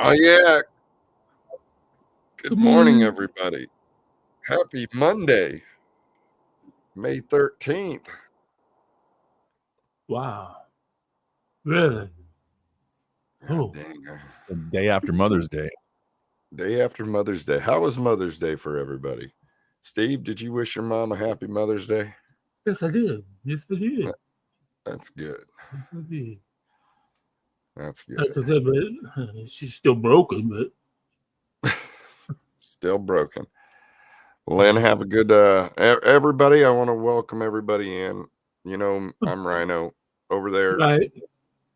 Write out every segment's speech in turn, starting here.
Oh, yeah. Good Good morning, morning. everybody. Happy Monday, May 13th. Wow. Really? God Oh, dang. The day after Mother's Day. Day after Mother's Day. How was Mother's Day for everybody? Steve, did you wish your mom a happy Mother's Day? yes, I did. Yes, I did. That's good. Yes, I did. That's Like good. I said, but she's still broken, but Still broken. Lynn, have a good everybody. I want to welcome everybody in. You know, I'm Rhino over there. right.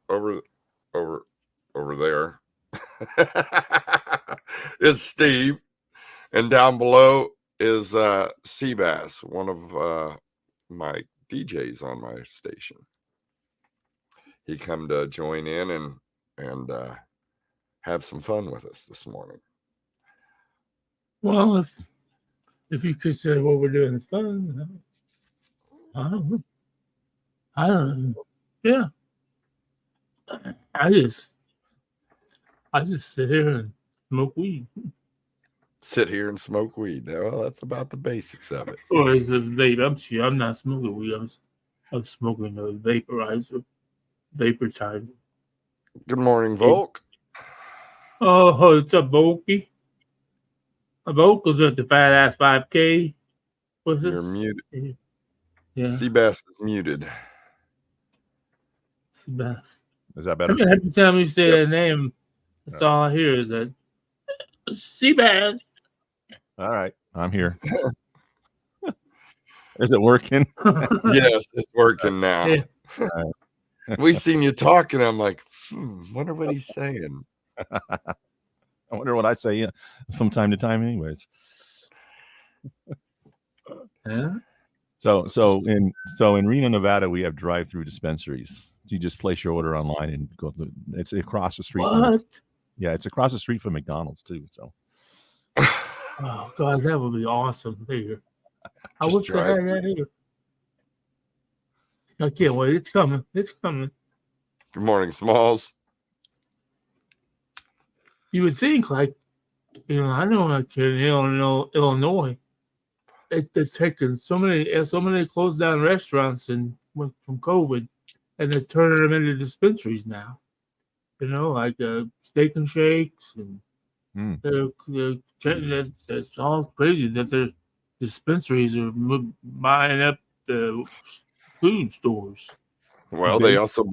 Over there is Steve. And down below is Seabass, one of my DJs on my station. He come to join in and have some fun with us this morning. Well, if you consider what we're doing is fun, I don't know. Yeah. I just sit here and smoke weed. Sit here and smoke weed. Well, that's about the basics of it. Or is it vape? I'm not smoking weed. I'm smoking a vaporizer, vaporizer. Good morning, Volk. Oh, what's up, Volky? Volk was at the Fat Ass 5K. What's this? You're muted. Yeah. Seabass is muted. Seabass. Is that better? Every time you say that name, that's all I hear is that Seabass. All right, I'm here. Is it working? Yes, it's working now. Yeah. We seen you talking. I'm like, wonder what he's saying. I wonder what I say from time to time, anyways. Yeah. So in Reno, Nevada, we have drive-through dispensaries. You just place your order online and go. It's across the street. What? It's across the street from McDonald's too. So. Oh God, that would be awesome here. I Just wish I had that here. I can't wait. It's coming. It's coming. Good morning, Smalls. You would think, like, I know that kid in Illinois. They're taking so many closed down restaurants from COVID, and they're turning them into dispensaries now. Like Steak and Shakes, and that's all crazy that their dispensaries are buying up the food stores. Well, they also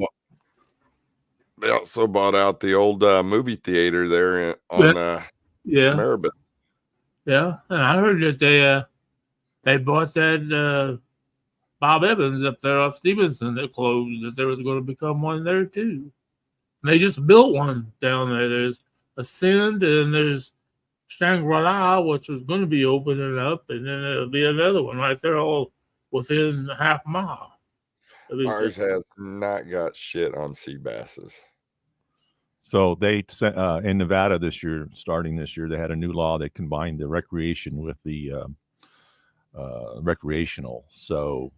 bought out the old movie theater there on Maribel. Yeah, and I heard that they bought that Bob Evans up there off Stevenson that closed, that there was going to become one there too. And they just built one down there. There's Ascend and there's Shangri-La, which was going to be opening up, and then there'll be another one right there, all within half a mile. Ours has not got shit on sea basses. So they in Nevada starting this year, they had a new law that combined the recreation with the recreational. So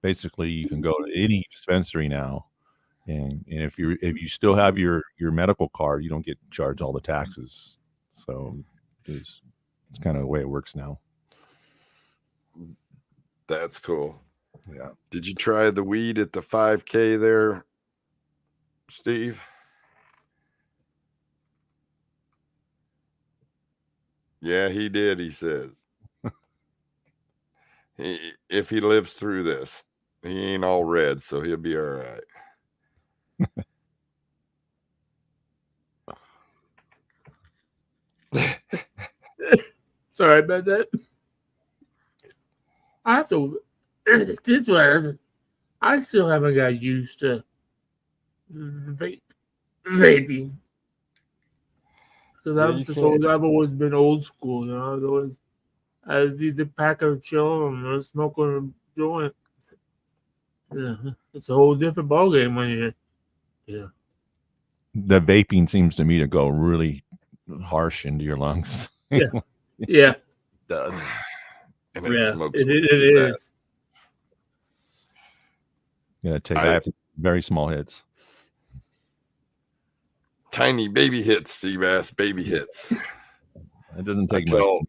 basically, you can go to any dispensary now, and if you still have your medical card, you don't get charged all the taxes. So it's kind of the way it works now. That's cool. Yeah. Did you try the weed at the 5K there, Steve? Yeah, he did, he says. If he lives through this, he ain't all red, so he'll be all right. Sorry about that. I have to. This was. I still haven't got used to vaping because I've always been old school. I was either packing a chill or smoking a joint. Yeah, it's a whole different ballgame when you're. Yeah. The vaping seems to me to go really harsh into your lungs. Yeah. Yeah. It does. And it smokes. It is. I have very small hits. tiny baby hits, Seabass, baby hits. It doesn't I take much.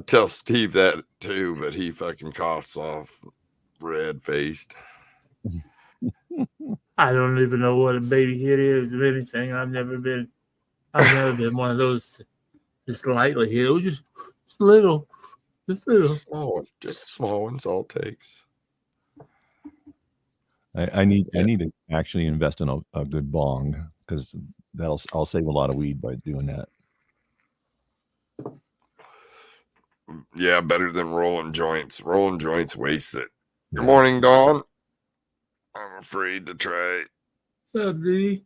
tell Steve that too, but he fucking coughs off, red faced. I don't even know what a baby hit is, if anything. I've never been one of those just lightly hit. It was just little. Just little. Just a small one's all it takes. I need to actually invest in a good bong, because I'll save a lot of weed by doing that. Yeah, better than rolling joints. Rolling joints wastes it. Good morning, Dawn. I'm afraid to try. What's up, D?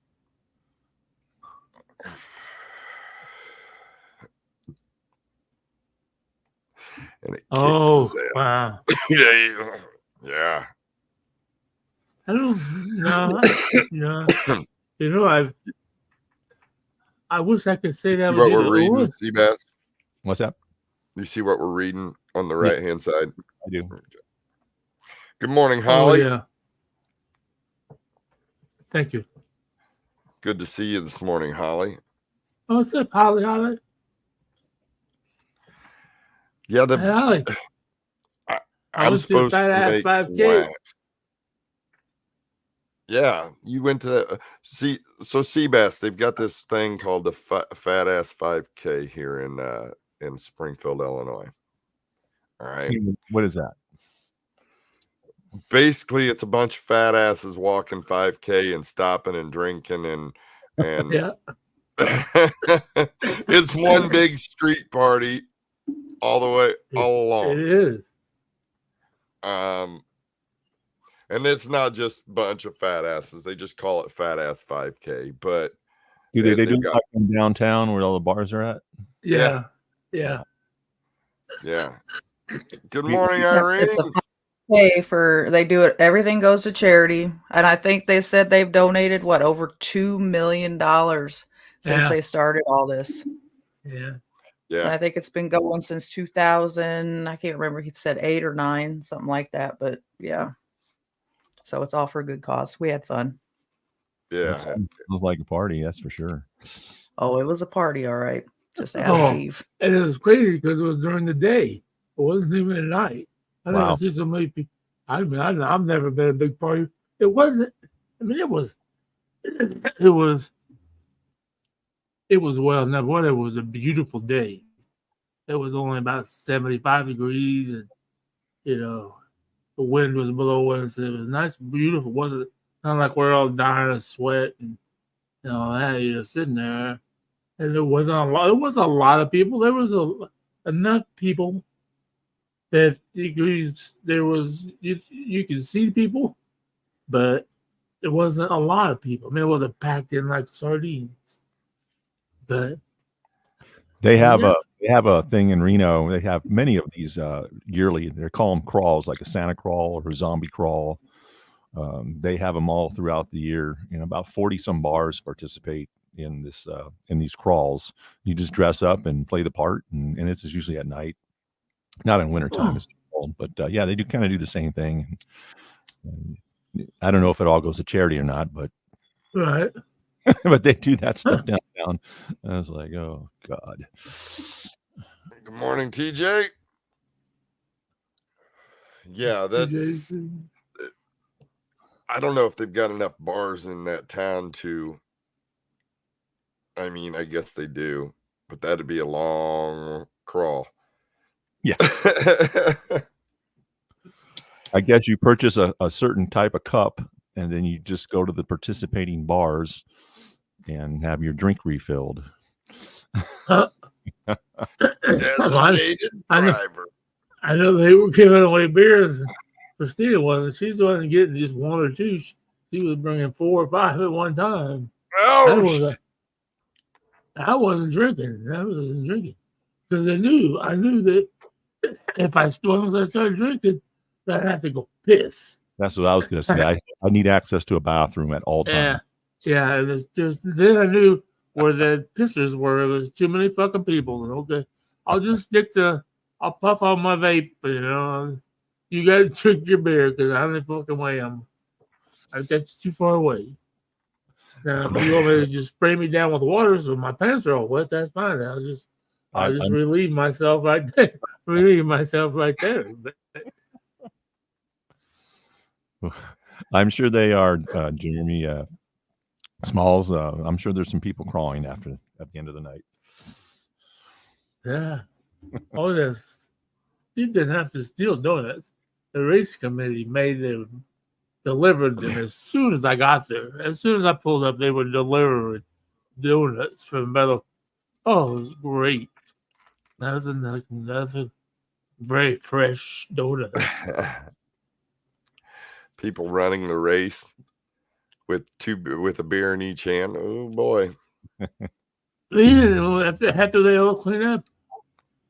And it Oh, kicks his ass. wow. Yeah. I don't know. You know, I wish I could say that See what was we're reading, Seabass? What's that? You see what we're reading on the Yes. right hand side? I do. Good morning, Oh, Holly. yeah. Thank you. Good to see you this morning, Holly. Oh, what's up, Holly? Holly? Yeah, Hey, Holly. I'm went to the supposed to Fat Ass make 5K. wax. Yeah, you went to the Seabass. They've got this thing called the Fat Ass 5K here in Springfield, Illinois. All right. What is that? Basically, it's a bunch of fat asses walking 5K and stopping and drinking and Yeah. it's one big street party all the way all along. It is. And it's not just a bunch of fat asses. They just call it Fat Ass 5K. But Do they do they've it like in downtown where all the bars are at? Yeah. Yeah. Good morning, Yep, Irene. it's a pay for they do it. Everything goes to charity, and I think they said they've donated over $2 million since Yeah. they started all this. Yeah. And I think it's been going since 2000. I can't remember. He said 8 or 9, something like that. But yeah, so it's all for a good cause. We had fun. Yeah. It sounds like a party, that's for sure. Oh, it was a party, all right. Just ask Oh. Steve. And it was crazy because it was during the day. It wasn't even at night. I Wow. never see so many people. I mean, I've never been a big party. It wasn't. I mean, it was. Well, number one, it was a beautiful day. It was only about 75 degrees, and the wind was blowing. So it was nice, beautiful. It wasn't not like we're all dying of sweat and that. Sitting there, and there wasn't a lot. There was a lot of people. There was enough people that you could see people, but it wasn't a lot of people. I mean, it wasn't packed in like sardines. But They have Yeah. a thing in Reno. They have many of these yearly. They call them crawls, like a Santa crawl or a zombie crawl. They have them all throughout the year, and about 40 some bars participate in this in these crawls. You just dress up and play the part, and it's usually at night, not in wintertime. Oh. It's too cold, but yeah, they do kind of do the same thing. And I don't know if it all goes to charity or not, but right. but they do that stuff downtown. I was like, oh God. Good morning, TJ. Yeah, that's. TJ. I don't know if they've got enough bars in that town to. I mean, I guess they do, but that'd be a long crawl. Yeah. I guess you purchase a certain type of cup, and then you just go to the participating bars and have your drink refilled. Designated I know. driver. I know they were giving away beers. Christina wasn't. She wasn't getting just one or two. She was bringing 4 or 5 at one time. Ouch. I wasn't drinking. I wasn't drinking because I knew that if as soon as I started drinking, that I had to go piss. That's what I was going to say. I need access to a bathroom at all times. Yeah. It was just then I knew where the pissers were. It was too many fucking people. And okay, I'll puff on my vape. You guys drink your beer because I don't fucking way that's too far away. Now, if you want me to just spray me down with water so my pants are all wet, that's fine. I'll just I'm- relieve myself right there. Relieve myself right there. But I'm sure they are, Jeremy Smalls. I'm sure there's some people crawling at the end of the night. yeah, all this. You didn't have to steal donuts. The race committee made them, delivered them as soon as I got there. As soon as I pulled up, they were delivering donuts from metal. Oh, it was great. That was another very fresh donut. People running the race with a beer in each hand. Oh boy. Yeah, after they all clean up,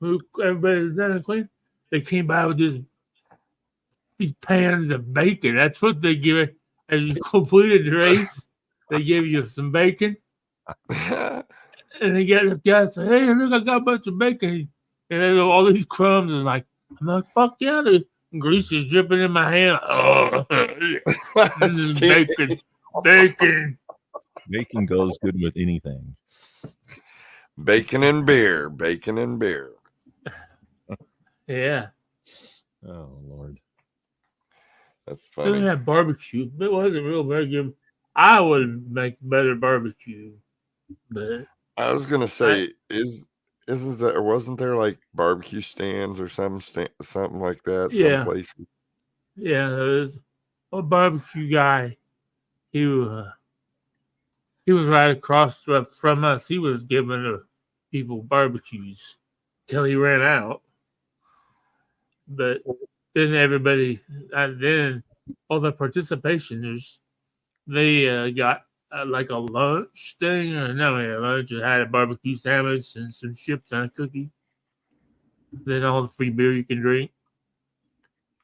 everybody's done and clean. They came by with these pans of bacon. That's what they give it as you completed the race. They give you some bacon, and they get this guy say, "Hey, look, I got a bunch of bacon," and there's all these crumbs, and I'm like, "Fuck yeah!" The grease is dripping in my hand. Oh, this is Steve, bacon. Bacon goes good with anything. bacon and beer. Bacon and beer. Yeah. Oh Lord. That's They didn't funny. have barbecue. It wasn't real barbecue. I would make better barbecue, but I was gonna say, wasn't there like barbecue stands or something like that? Yeah. Some places. yeah, there was a barbecue guy. He was right across from us. He was giving people barbecues till he ran out. But then then all the participationers, they got like a lunch thing, or no, a lunch. It had a barbecue sandwich and some chips and a cookie. Then all the free beer you can drink.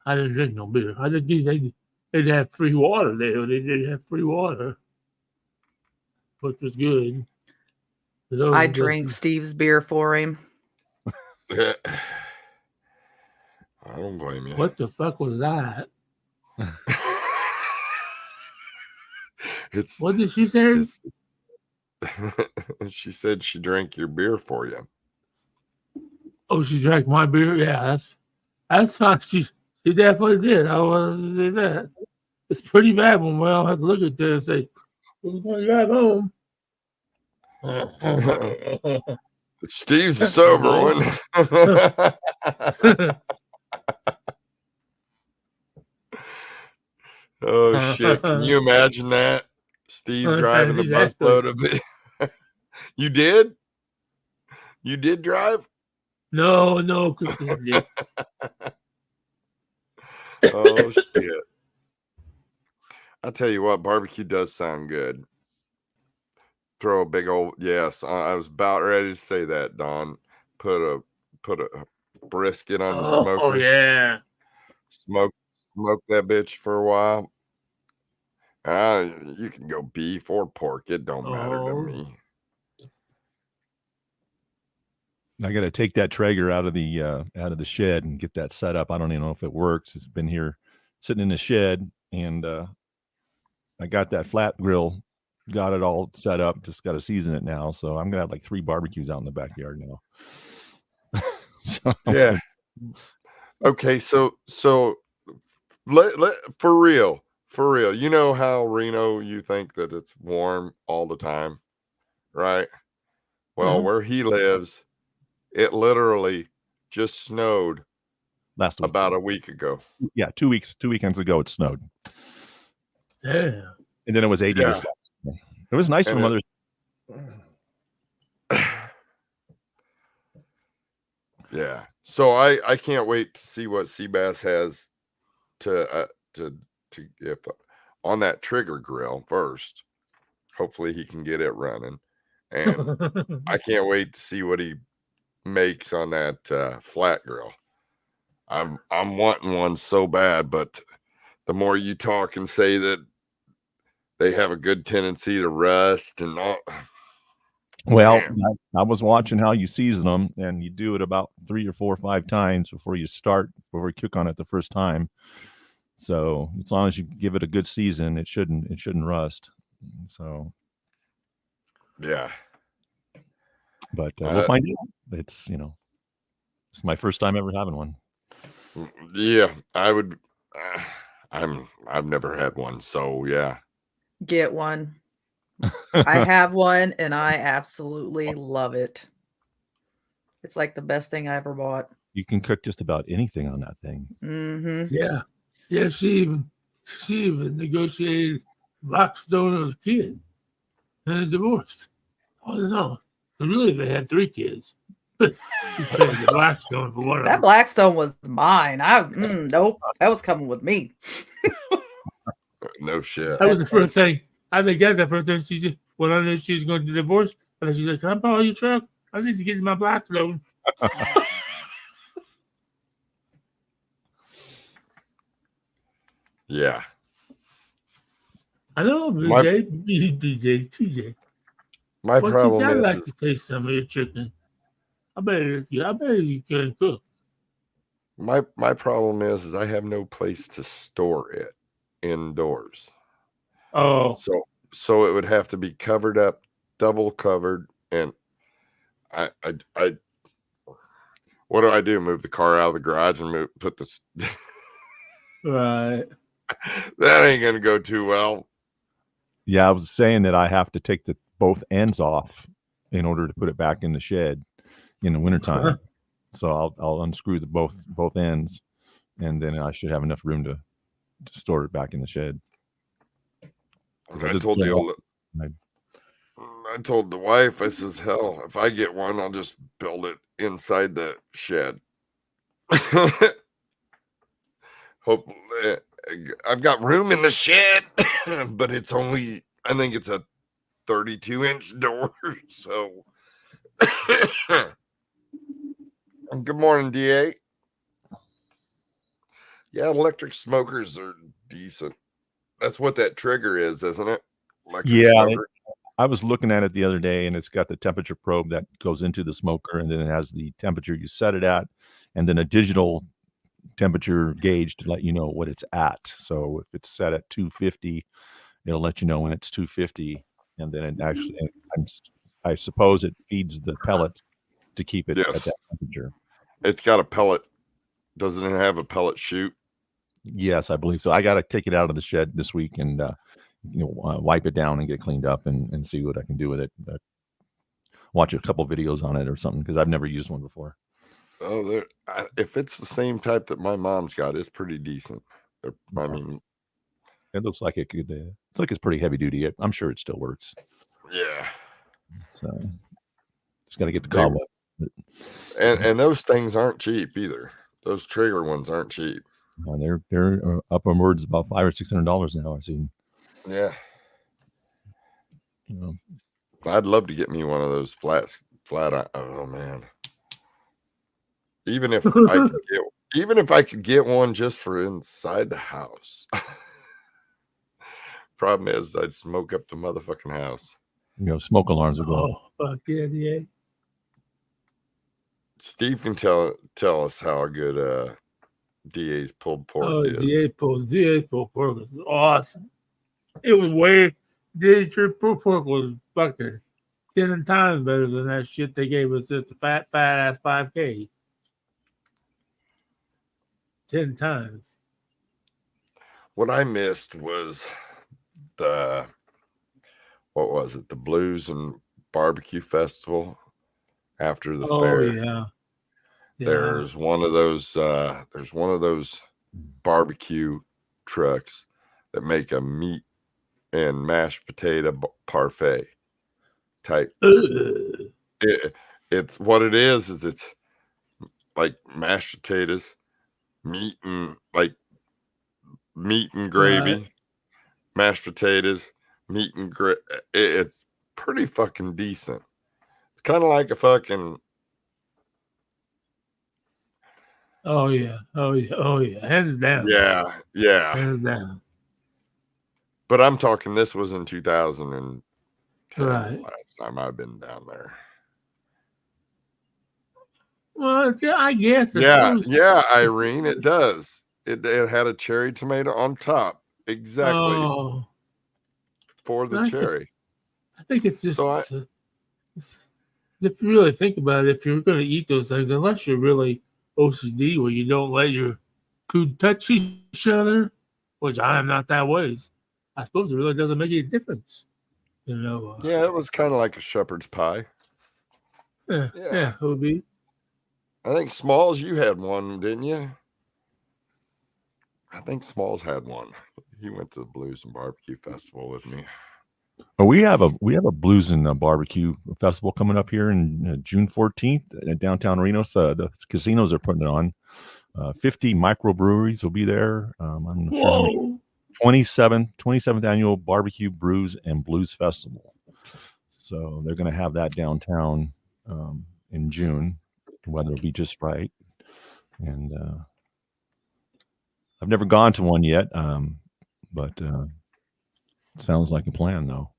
I didn't drink no beer. I just they'd have free water there. They did have free water, which was good. I drank Steve's beer for him. I don't blame you. What the fuck was that? It's What did she say? it's she said she drank your beer for you. Oh, she drank my beer. Yeah, that's fine. She definitely did. I wasn't say that. It's pretty bad when we all have to look at this and say, "We're going to drive home." Steve's the sober one. Oh shit! Can you imagine that? Steve driving the Exactly. busload of it. You did? You did drive? No, Christine did. Oh shit! I tell you what, barbecue does sound good. Throw a big old yes. I was about ready to say that, Don. Put a brisket on the smoker. Oh yeah. Smoke that bitch for a while. You can go beef or pork. It don't matter to Oh. me. I got to take that Traeger out of the shed and get that set up. I don't even know if it works. It's been here sitting in the shed, and I got that flat grill, got it all set up. Just got to season it now. So I'm gonna have like 3 barbecues out in the backyard now. So, Yeah. Okay, so let for real. You know how Reno, you think that it's warm all the time, right? Well, Mhm. where he lives, it literally just snowed last week, about a week ago. yeah, 2 weekends ago, it snowed, Damn. and then it was 80. Yeah. It was nice And for Mother's. Yeah. So I can't wait to see what Seabass has to if on that trigger grill first. Hopefully he can get it running, and I can't wait to see what he makes on that flat grill. I'm wanting one so bad, but the more you talk and say that they have a good tendency to rust and all. Well, Man. I was watching how you season them, and you do it about 3 or 4 or 5 times before you cook on it the first time. So as long as you give it a good season, it shouldn't rust. So Yeah. But we'll find out. It's it's my first time ever having one. Yeah, I would. I've never had one, so yeah. Get one. I have one and I absolutely love it. It's like the best thing I ever bought. You can cook just about anything on that thing. Mm-hmm. Yeah. Yeah, she even negotiated Blackstone as a kid and then divorced. Oh no. But really they had 3 kids. She traded the Blackstone for one of That them. Blackstone was mine. Nope. That was coming with me. No shit. That was the That's funny. first thing. I think that's the first thing she just when I knew she was going to divorce. And then she's like, "Can I borrow your truck? I need to get my Blackstone." Yeah. I know, My- TJ. My Well, problem TJ, I'd is, like to taste some of your chicken. I bet you can cook. my problem is I have no place to store it indoors. Oh, So it would have to be covered up, double covered, and I what do I do? Move the car out of the garage and put this right. that ain't gonna go too well. Yeah, I was saying that I have to take both ends off in order to put it back in the shed in the wintertime. So I'll unscrew the both ends, and then I should have enough room to store it back in the shed. I told the wife, I says, hell, if I get one, I'll just build it inside the shed. Hope I've got room in the shed, but it's only, I think it's a 32-inch door. So, good morning, DA. Yeah, electric smokers are decent. That's what that trigger is, isn't it? Electric smoker. I was looking at it the other day, and it's got the temperature probe that goes into the smoker, and then it has the temperature you set it at, and then a digital temperature gauge to let you know what it's at. So if it's set at 250, it'll let you know when it's 250, and then it actually, I suppose, it feeds the pellet to keep it at Yes. that temperature. It's got a pellet. Doesn't it have a pellet chute? Yes, I believe so. I got to take it out of the shed this week and wipe it down and get it cleaned up and see what I can do with it. Watch a couple videos on it or something because I've never used one before. Oh, if it's the same type that my mom's got, it's pretty decent. I mean, it looks like it could. It's like it's pretty heavy duty. I'm sure it still works. Yeah. So just got to get the cobweb. And those things aren't cheap either. Those trigger ones aren't cheap. They're upwards about $500 or $600 now. I've seen. Yeah. I'd love to get me one of those flat. Oh man. Even if I could get one just for inside the house. Problem is, I'd smoke up the motherfucking house. Smoke alarms will go off. Oh, fuck yeah. Steve can tell us how good DA's pulled pork is. DA's pulled pork was awesome. It was DA's pulled pork was fucking 10 times better than that shit they gave us at the fat ass 5K. 10 times. What I missed was the Blues and Barbecue Festival after the fair. Yeah. There's one of those barbecue trucks that make a meat and mashed potato parfait type. It's what it is it's like mashed potatoes, meat and gravy, mashed potatoes, meat and gravy. It's pretty fucking decent. It's kind of like a fucking. Oh yeah. Hands down. Yeah. Hands down. But I'm talking. This was in 2010. Right. Last time I've been down there. Well, I guess. Yeah, Irene, it does. It had a cherry tomato on top. Exactly. Oh, For the cherry. I think it's just So if you really think about it, if you're going to eat those things, unless you're really OCD where you don't let your food touch each other, which I am not that way, I suppose it really doesn't make any difference. You know? yeah, it was kind of like a shepherd's pie. Yeah, Yeah. it would be. I think Smalls, you had one, didn't you? I think Smalls had one. He went to the Blues and Barbecue Festival with me. Oh, we have a blues and barbecue festival coming up here in June 14th at downtown Reno. So the casinos are putting it on. 50 microbreweries will be there. I'm not sure how many. Whoa. 27th annual Barbecue Brews and Blues Festival. So they're going to have that downtown in June. The weather will be just right. And I've never gone to one yet, but sounds like a plan though.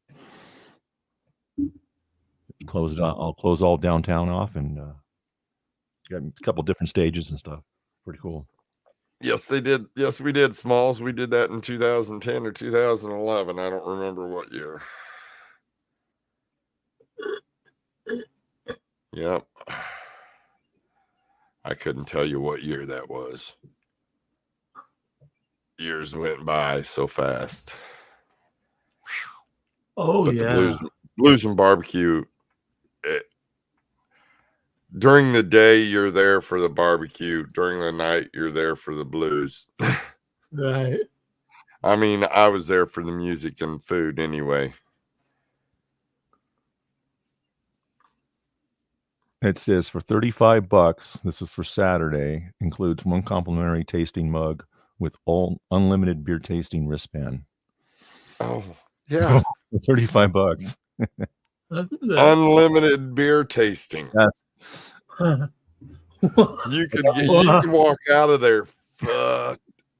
I'll close all downtown off and got a couple different stages and stuff. Pretty cool. Yes, they did. Yes, we did, Smalls. We did that in 2010 or 2011. I don't remember what year. Yep. I couldn't tell you what year that was. Years went by so fast. Oh, But yeah. the blues and barbecue, during the day, you're there for the barbecue. During the night, you're there for the blues. Right. I mean, I was there for the music and food anyway. It says for $35, this is for Saturday, includes one complimentary tasting mug with all unlimited beer tasting wristband. Oh, yeah. For $35. Unlimited beer tasting. That's You could walk out of there.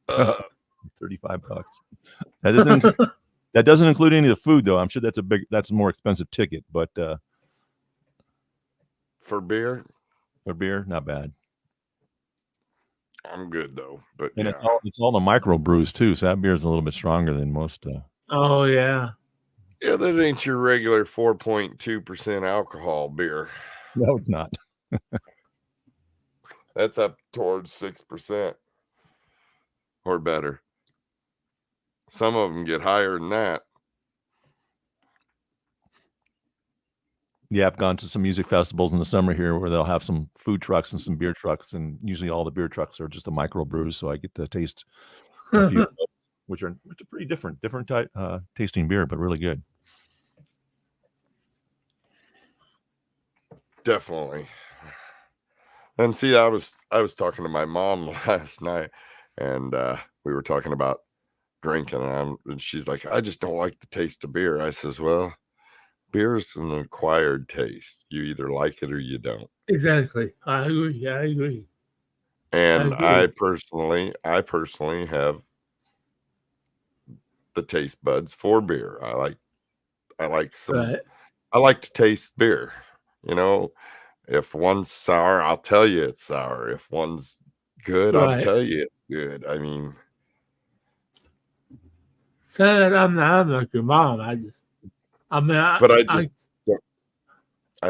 $35. That doesn't include any of the food though. I'm sure that's a more expensive ticket, but For beer, not bad. I'm good though. But And yeah. it's all the micro brews too, so that beer is a little bit stronger than most. Oh, yeah. Yeah, that ain't your regular 4.2% alcohol beer. No, it's not. That's up towards 6% or better. Some of them get higher than that. Yeah, I've gone to some music festivals in the summer here where they'll have some food trucks and some beer trucks, and usually all the beer trucks are just a micro brews, so I get to taste a few, which are pretty different type tasting beer, but really good. Definitely. And see, I was talking to my mom last night, and we were talking about drinking, and she's like, I just don't like the taste of beer. I says, well, beer is an acquired taste. You either like it or you don't. Exactly. I agree. And I I personally have the taste buds for beer. I like some. Right. I like to taste beer. You know, if one's sour, I'll tell you it's sour. If one's good, I'll Right. tell you it's good. I mean, So I'm like your mom. I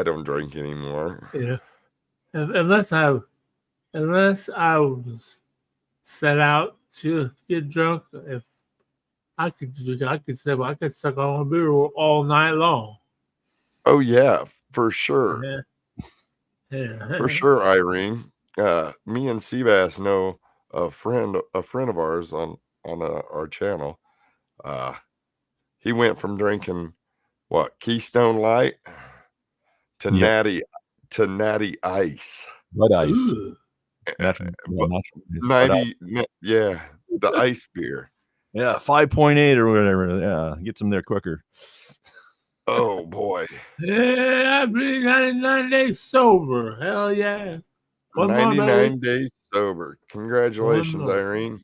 don't drink anymore. yeah. Unless I was set out to get drunk, if I could suck on a beer all night long. Oh yeah, for sure. Yeah. For sure, Irene. Me and Seabass know a friend of ours on our channel. He went from drinking Keystone Light to Natty Ice. Bud Ice. Ooh. Natural, the ice beer. Yeah, 5.8 or whatever. Yeah, gets them there quicker. Oh boy. Yeah, I've been 99 days sober. Hell yeah. 99 days sober. Congratulations, One more. Irene.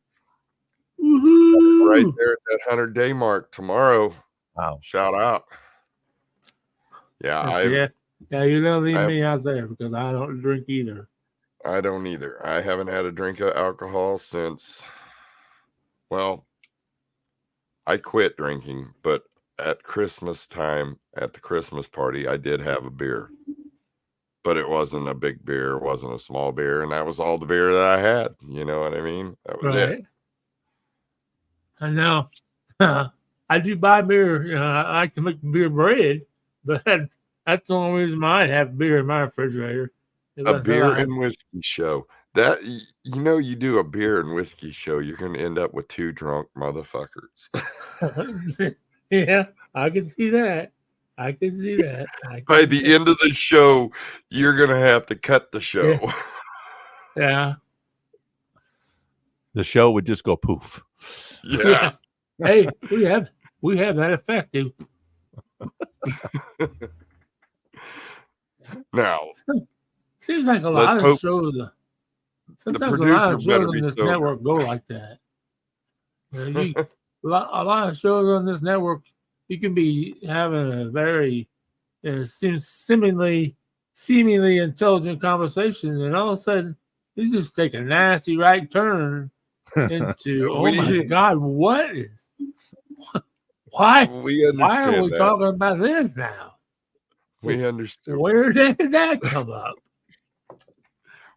Woohoo. Right there at that 100-day mark tomorrow. Wow. Shout out. Yeah, you don't leave me out there because I don't drink either. I don't either. I haven't had a drink of alcohol since, well, I quit drinking, but at Christmas time at the Christmas party, I did have a beer, but it wasn't a big beer. It wasn't a small beer. And that was all the beer that I had. You know what I mean? That was it. Right. I know. I do buy beer. You know, I like to make beer bread, but that's the only reason why I have beer in my refrigerator. A beer and whiskey show. That, you know, you do a beer and whiskey show, you're going to end up with 2 drunk motherfuckers. Yeah, I can see that. I can see that. By the end of the show, you're going to have to cut the show. Yeah. The show would just go poof. Yeah. Hey, we have that effect. Now, Seems like a let's lot of hope shows. Sometimes a producer lot of better shows on be this sober. network go like that. You know, a lot of shows on this network, you can be having a very seemingly intelligent conversation, and all of a sudden you just take a nasty right turn into oh my god, why we understand are we that. talking about this now? We understand. Where did that come up?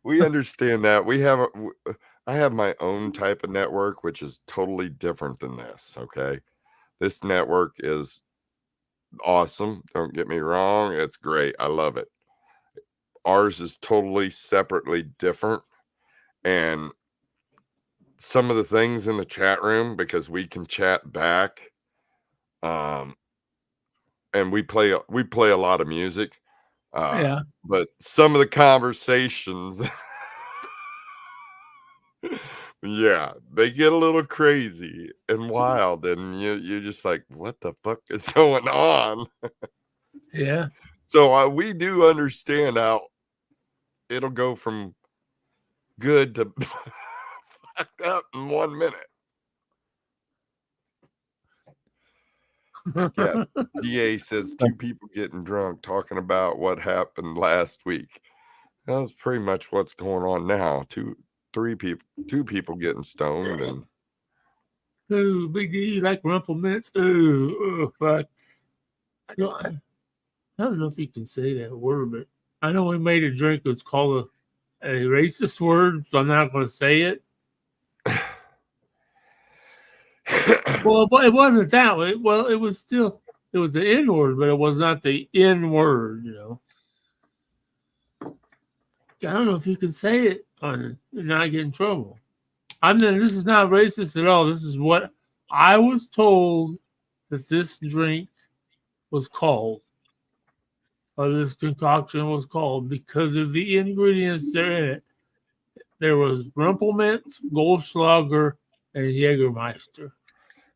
We understand that. I have my own type of network, which is totally different than this. Okay. This network is awesome. Don't get me wrong. It's great. I love it. Ours is totally separately different. And some of the things in the chat room, because we can chat back, and we play a lot of music. Yeah. But some of the conversations, yeah, they get a little crazy and wild, and you're just like, what the fuck is going on? Yeah. So we do understand how it'll go from good to fucked up in 1 minute. Yeah, DA says 2 people getting drunk talking about what happened last week. That's pretty much what's going on now. 2 people getting stoned, and Ooh, Big D, like Rumple Mints. Ooh, fuck. I don't know if you can say that word, but I know we made a drink that's called a racist word, so I'm not going to say it. Well, it wasn't that way. Well, it was the N word, but it was not the N word, you know. I don't know if you can say it and not get in trouble. This is not racist at all. This is what I was told that this drink was called, or this concoction was called, because of the ingredients that are in it. There was Rumpelmints, Goldschlager, and Jägermeister.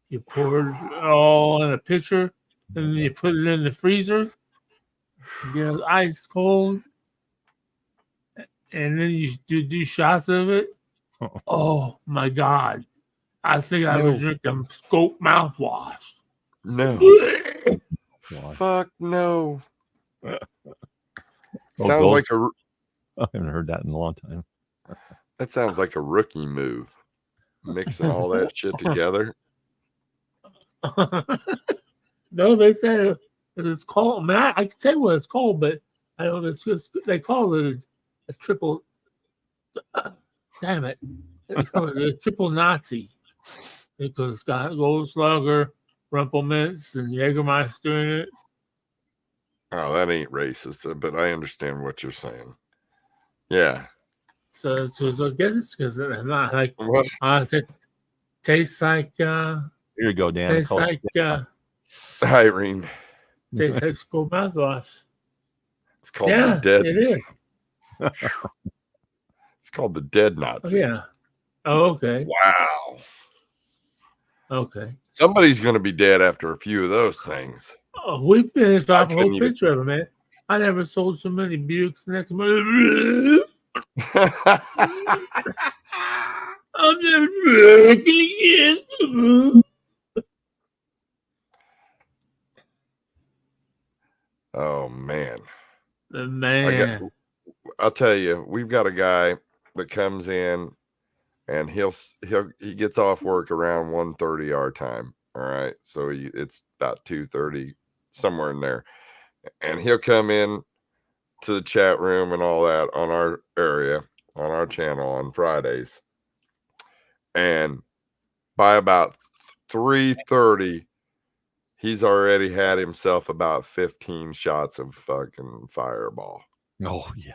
You poured it all in a pitcher, and then you put it in the freezer, you get it ice cold, and then you do shots of it. Oh my god! I think I was drinking Scope mouthwash. no, fuck no. Sounds like I haven't heard that in a long time. That sounds like a rookie move, mixing all that shit together. No, they said it's called. I mean, I can say what it's called, but I don't know. It's just they call it a triple. Damn it! It's called a triple Nazi because it's got Goldschlager, Rumpelmints, and Jägermeister in it. Oh, that ain't racist, but I understand what you're saying. Yeah. So I guess it's because I'm not like What? it tastes like. Here you go, Dan. Tastes like Irene. tastes like school mouthwash. It's called Yeah, the dead. it is. It's called the dead Oh, Nazi. yeah. Oh, okay. Wow. Okay. Somebody's going to be dead after a few of those things. Oh, we finished off a couldn't whole even- picture of it, man. I never sold so many Buicks next month. I'm never working again. Oh man. Man. I'll tell you, we've got a guy that comes in and he gets off work around 1:30 our time. All right. So it's about 2:30, somewhere in there. And he'll come in to the chat room and all that on our area, on our channel on Fridays. And by about 3:30, he's already had himself about 15 shots of fucking Fireball. Oh yeah.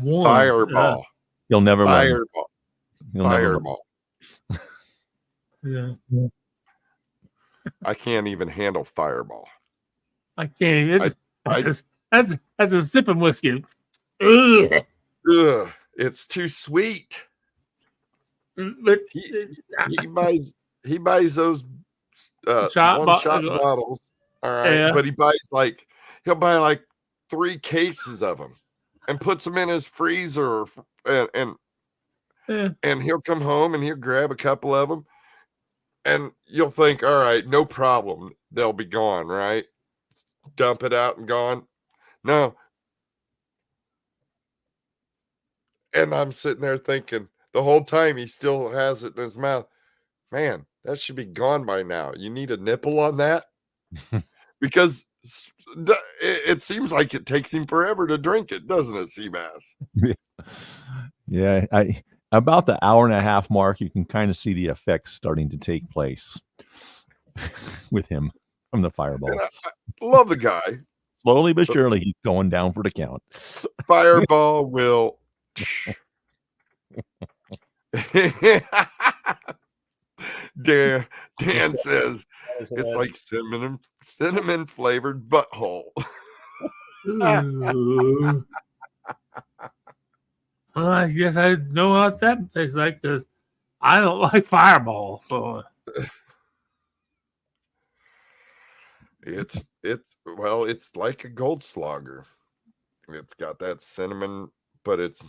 One. Fireball. He'll never learn. Fireball. He'll never learn. Fireball. Yeah. I can't even handle Fireball. I can't. I- That's a sipping whiskey. Ugh. Ugh, it's too sweet. But He buys those Shot one-shot bo- bottles. All right. Yeah. But he'll buy like 3 cases of them and puts them in his freezer and yeah. he'll come home and he'll grab a couple of them and you'll think, all right, no problem. They'll be gone, right? Dump it out and gone. No. And I'm sitting there thinking the whole time he still has it in his mouth. Man, that should be gone by now. You need a nipple on that? Because it seems like it takes him forever to drink it, doesn't it, Seabass? Yeah, about the hour and a half mark, you can kind of see the effects starting to take place with him from the Fireball. And I love the guy. Slowly but surely, he's going down for the count. Fireball will. Dan says it's like cinnamon flavored butthole. Ooh. Well, I guess I know what that tastes like because I don't like Fireball. So It's like a Goldschlager. It's got that cinnamon, but it's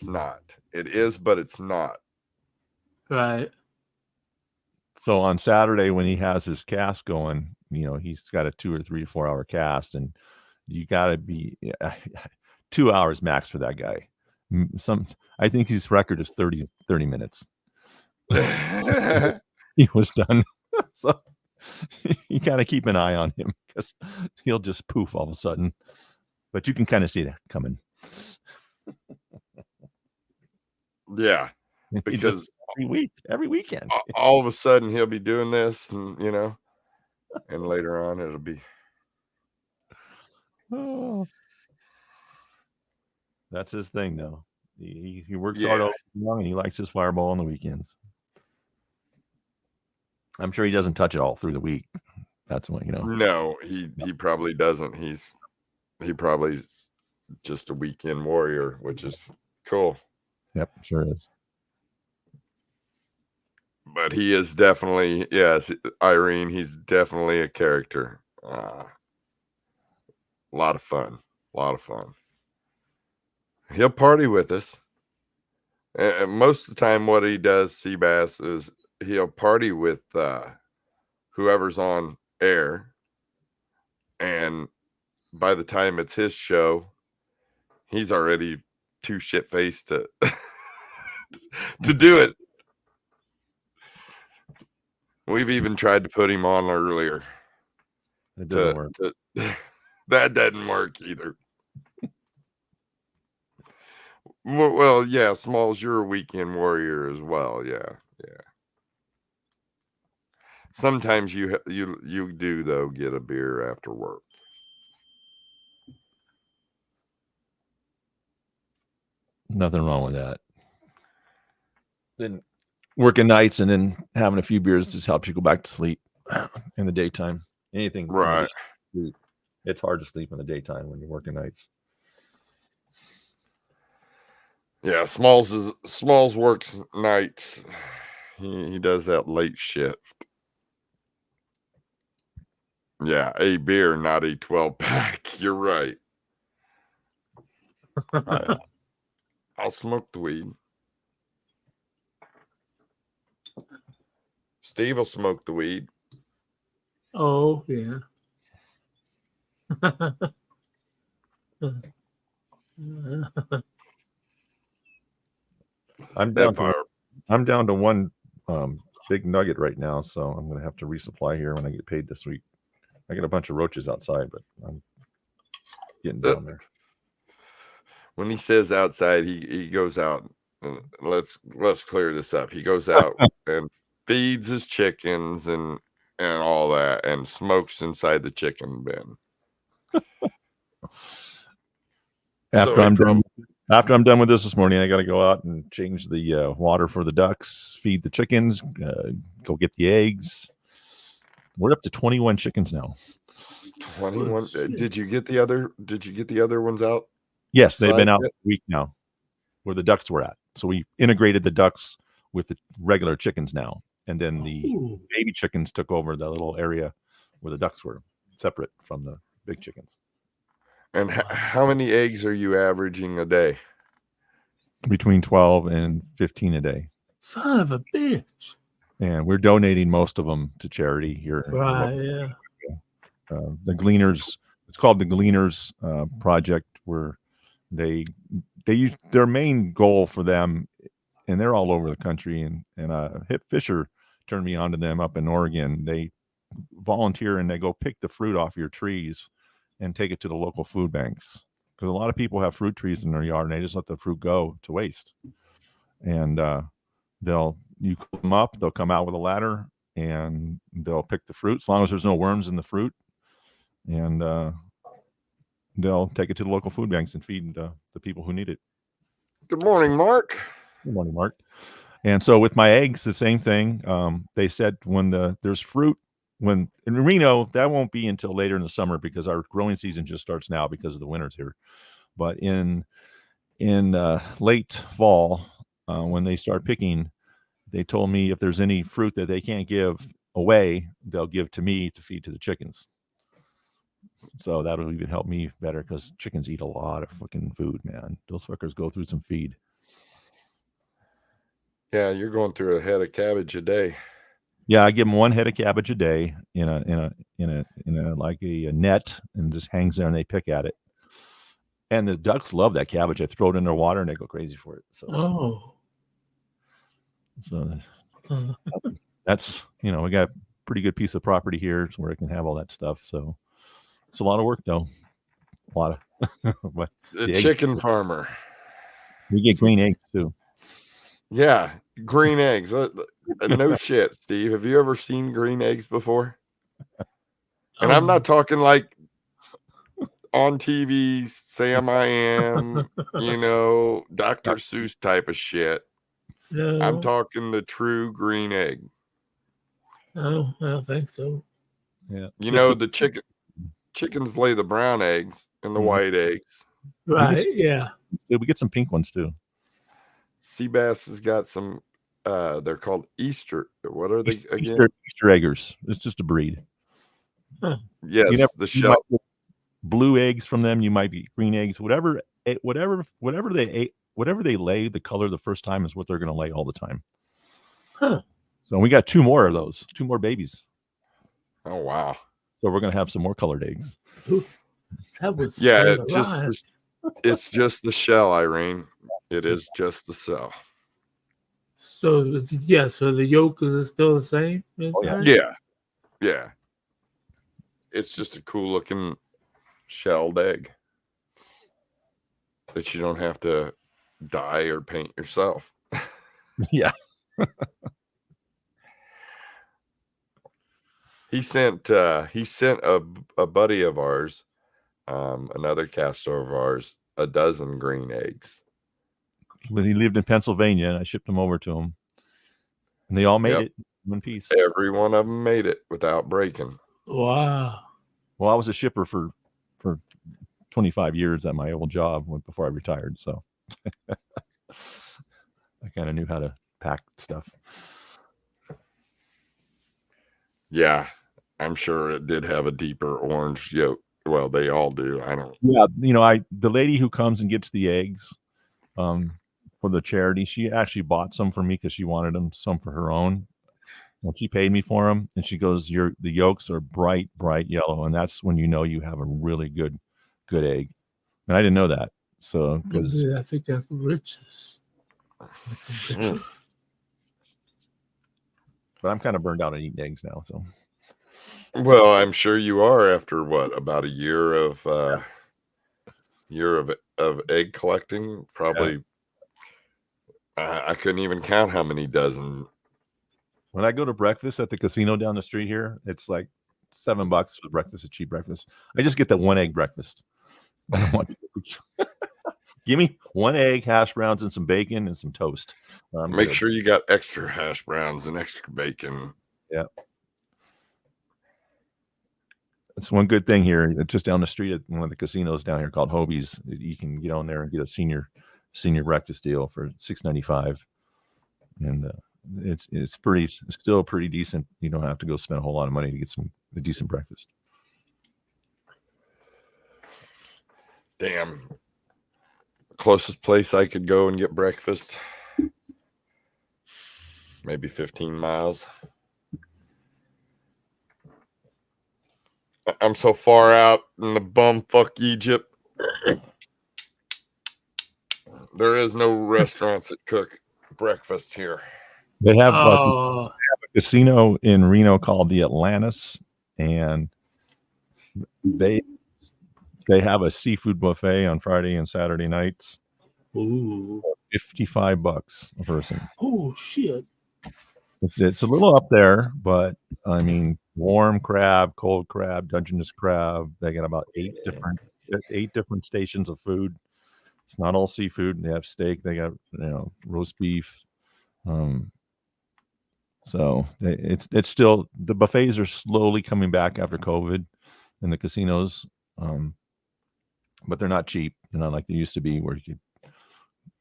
not. It is, but it's not. right. So on Saturday, when he has his cast going, he's got a 2 or 3 or 4 hour cast, and you got to be 2 hours max for that guy. I think his record is 30 minutes. He was done. So you gotta keep an eye on him because he'll just poof all of a sudden. But you can kind of see that coming. Yeah, He because does every weekend. all of a sudden he'll be doing this, and and later on it'll be. Oh. That's his thing, though. He works hard all long, and he likes his Fireball on the weekends. I'm sure he doesn't touch it all through the week. That's what No, he probably doesn't. He probably is just a weekend warrior, which is cool. Yep, sure is. But he is definitely, yes, Irene. He's definitely a character. A lot of fun. He'll party with us. And most of the time, what he does, Seabass, is he'll party with whoever's on air. And by the time it's his show, he's already too shit-faced to to do it. We've even tried to put him on earlier. It doesn't work. That doesn't work either. Well, yeah, Smalls, you're a weekend warrior as well. Yeah. Sometimes you do though get a beer after work. Nothing wrong with that. Then working nights and then having a few beers just helps you go back to sleep in the daytime. Anything, Right. It's hard to sleep in the daytime when you're working nights. Yeah, Smalls works nights. He does that late shift. Yeah, a beer, not a 12-pack. You're right. I'll smoke the weed. Steve will smoke the weed. Oh yeah. I'm down for I'm down to one big nugget right now, so I'm going to have to resupply here when I get paid this week. I got a bunch of roaches outside, but I'm getting down there. When he says outside, he goes out. And let's clear this up. He goes out and feeds his chickens and all that, and smokes inside the chicken bin. After I'm done with this morning, I got to go out and change the water for the ducks, feed the chickens, go get the eggs. We're up to 21 chickens now. 21. Did you get the other ones out? Yes, they've been out a week now, where the ducks were at. So we integrated the ducks with the regular chickens now, and then the baby chickens took over the little area where the ducks were, separate from the big chickens. And how many eggs are you averaging a day? Between 12 and 15 a day. Son of a bitch. And we're donating most of them to charity here. Right, yeah. The Gleaners, it's called the Gleaners Project, where they use their main goal for them, and they're all over the country. And Hip Fisher turned me on to them up in Oregon. They volunteer and they go pick the fruit off your trees and take it to the local food banks, because a lot of people have fruit trees in their yard and they just let the fruit go to waste. And you cook them up, they'll come out with a ladder and they'll pick the fruit as long as there's no worms in the fruit, and they'll take it to the local food banks and feed the people who need it. Good morning, Mark. Good morning, Mark. And so with my eggs, the same thing. They said when there's fruit, when in Reno, that won't be until later in the summer, because our growing season just starts now because of the winters here. But in late fall, when they start picking, they told me if there's any fruit that they can't give away, they'll give to me to feed to the chickens. So that'll even help me better, because chickens eat a lot of fucking food, man. Those fuckers go through some feed. Yeah, you're going through a head of cabbage a day. Yeah, I give them one head of cabbage a day in a like a net, and just hangs there and they pick at it. And the ducks love that cabbage. I throw it in their water and they go crazy for it. So, that's, we got a pretty good piece of property here where I can have all that stuff. So it's a lot of work though. A lot of but the chicken farmer. We get green eggs too. Yeah, green eggs. No shit, Steve. Have you ever seen green eggs before? And I'm not talking like on TV, Sam I Am, Dr. Seuss type of shit. No. I'm talking the true green egg. No, I don't think so. Yeah. The chickens lay the brown eggs and the white eggs. Right, yeah. We get some pink ones too. Sea bass has got some, they're called Easter. What are they again? Easter eggers. It's just a breed. Huh. Yes, the shell. Blue eggs from them. You might be green eggs. Whatever they lay, the color the first time is what they're going to lay all the time. Huh. So we got 2 more of those, 2 more babies. Oh wow! So we're going to have some more colored eggs. That was it's just the shell, Irene. It is just the cell. So the yolk is still the same? Yeah. It's just a cool looking shelled egg that you don't have to dye or paint yourself. Yeah. He sent a buddy of ours, another caster of ours, a dozen green eggs. But he lived in Pennsylvania, and I shipped them over to him, and they all made it in one piece. Every one of them made it without breaking. Wow. Well, I was a shipper for 25 years at my old job before I retired, so I kind of knew how to pack stuff. Yeah, I'm sure it did have a deeper orange yolk. Well, they all do. I don't. Yeah, the lady who comes and gets the eggs, for the charity, she actually bought some for me because she wanted some for her own. Well, she paid me for them, and she goes, the yolks are bright yellow, and that's when you have a really good egg. And I didn't know that, so because I think that's riches. But I'm kind of burned out on eating eggs now. So Well, I'm sure you are after what, about a year of egg collecting. Probably I couldn't even count how many dozen. when I go to breakfast at the casino down the street here, it's like $7 for breakfast, a cheap breakfast. I just get that 1 egg breakfast. I don't want foods. Give me 1 egg, hash browns, and some bacon and some toast. I'm Make good. sure you got extra hash browns and extra bacon. Yeah. That's one good thing here. Just down the street at one of the casinos down here called Hobie's, you can get on there and get a senior breakfast deal for $6.95, and it's still pretty decent. You don't have to go spend a whole lot of money to get a decent breakfast. Damn. Closest place I could go and get breakfast, maybe 15 miles. I'm so far out in the bumfuck Egypt. There is no restaurants that cook breakfast here. They have Oh, a casino in Reno called the Atlantis, and they have a seafood buffet on Friday and Saturday nights. ooh, $55 a person. oh shit! It's a little up there, but I mean, warm crab, cold crab, Dungeness crab. They got about 8 different stations of food. It's not all seafood. They have steak. They got roast beef. So it's still, the buffets are slowly coming back after COVID in the casinos, but they're not cheap. They're not like they used to be, where you could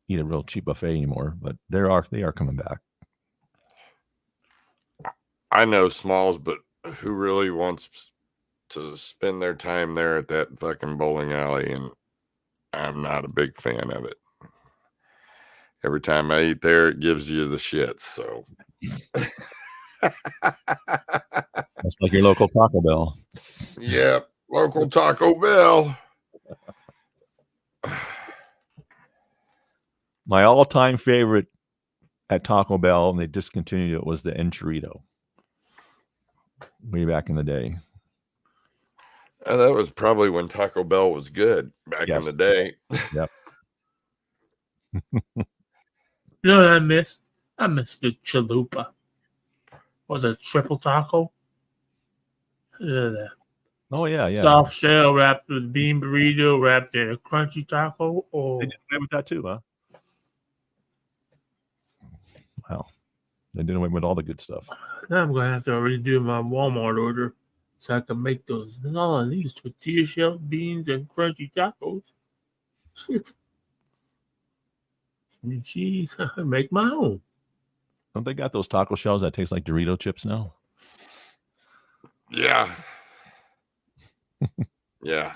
eat a real cheap buffet anymore. But they are coming back. I know Smalls, but who really wants to spend their time there at that fucking bowling alley? And I'm not a big fan of it. Every time I eat there, it gives you the shits. So That's like your local Taco Bell. yeah, local Taco Bell. My all-time favorite at Taco Bell, and they discontinued it, was the Enchilito. Way back in the day. That was probably when Taco Bell was good back in Yes. the day. Yep. You know what I miss? I miss the chalupa or the triple taco. The Oh yeah. soft shell wrapped with bean burrito wrapped in a crunchy taco. Oh, They did away with that too, huh? Wow. They did away with all the good stuff. now I'm gonna have to redo my Walmart order so I can make those. All of these tortilla shell, beans, and crunchy tacos. Shit. Cheese. I make my own. Don't they got those taco shells that taste like Dorito chips now? Yeah. Yeah.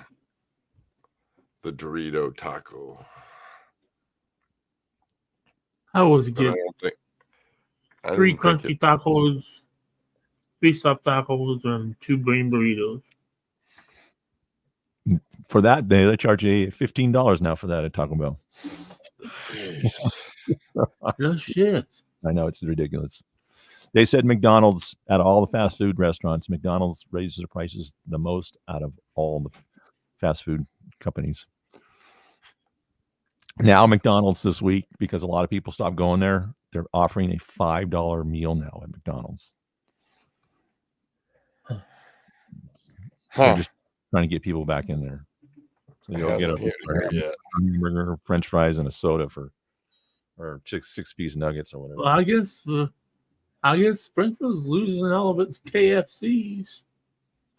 The Dorito taco. I always But get I 3 didn't think crunchy tacos, 3 soft tacos, and 2 bean burritos. For that, they charge you $15 now for that at Taco Bell. Jesus. No shit. I know, it's ridiculous. They said McDonald's, out of all the fast food restaurants, McDonald's raises their prices the most out of all the fast food companies. Now McDonald's this week, because a lot of people stopped going there, they're offering a $5 meal now at McDonald's. They're Huh. just trying to get people back in there. So you'll get Hasn't hit here yet. hamburger, French fries, and a soda or 6-piece nuggets or whatever. Well, I guess Springfield's losing all of its KFCs.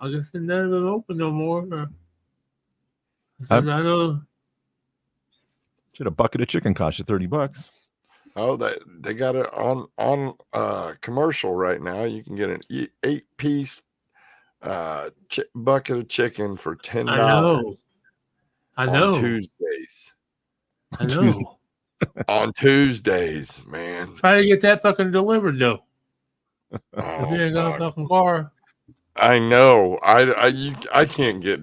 I guess they're none of them open no more. I know. Should a bucket of chicken cost you $30? Oh, they got it on commercial right now. You can get an 8-piece bucket of chicken for $10. I know. On Tuesdays. I know. On Tuesdays, man. Try to get that fucking delivered though. Oh, If you ain't got a fuck. fucking car. I know. I can't get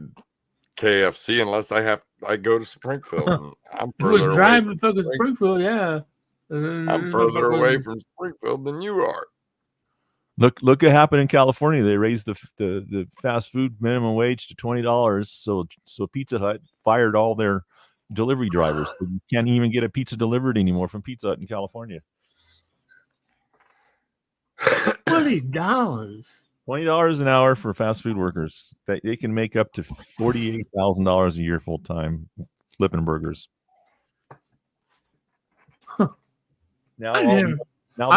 KFC unless I go to Springfield. And I'm You further would away. drive From to fucking Springfield. Springfield, yeah. I'm further away from Springfield than you are. Look what happened in California. They raised the fast food minimum wage to $20. So Pizza Hut fired all their delivery drivers. So you can't even get a pizza delivered anymore from Pizza Hut in California. $20. $20 an hour for fast food workers. They can make up to $48,000 a year full time flipping burgers. Now, I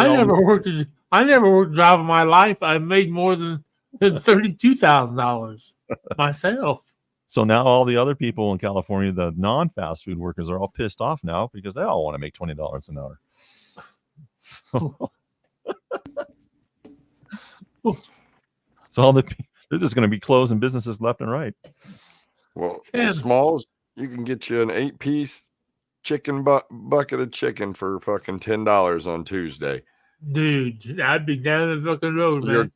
never worked a job in my life. I made more than $32,000 myself. So now all the other people in California, the non-fast food workers, are all pissed off now because they all want to make $20 an hour. So they're just going to be closing businesses left and right. Well, Yeah. Smalls, you can get you an 8-piece chicken bucket of chicken for fucking $10 on Tuesday. Dude, I'd be down the fucking road, man.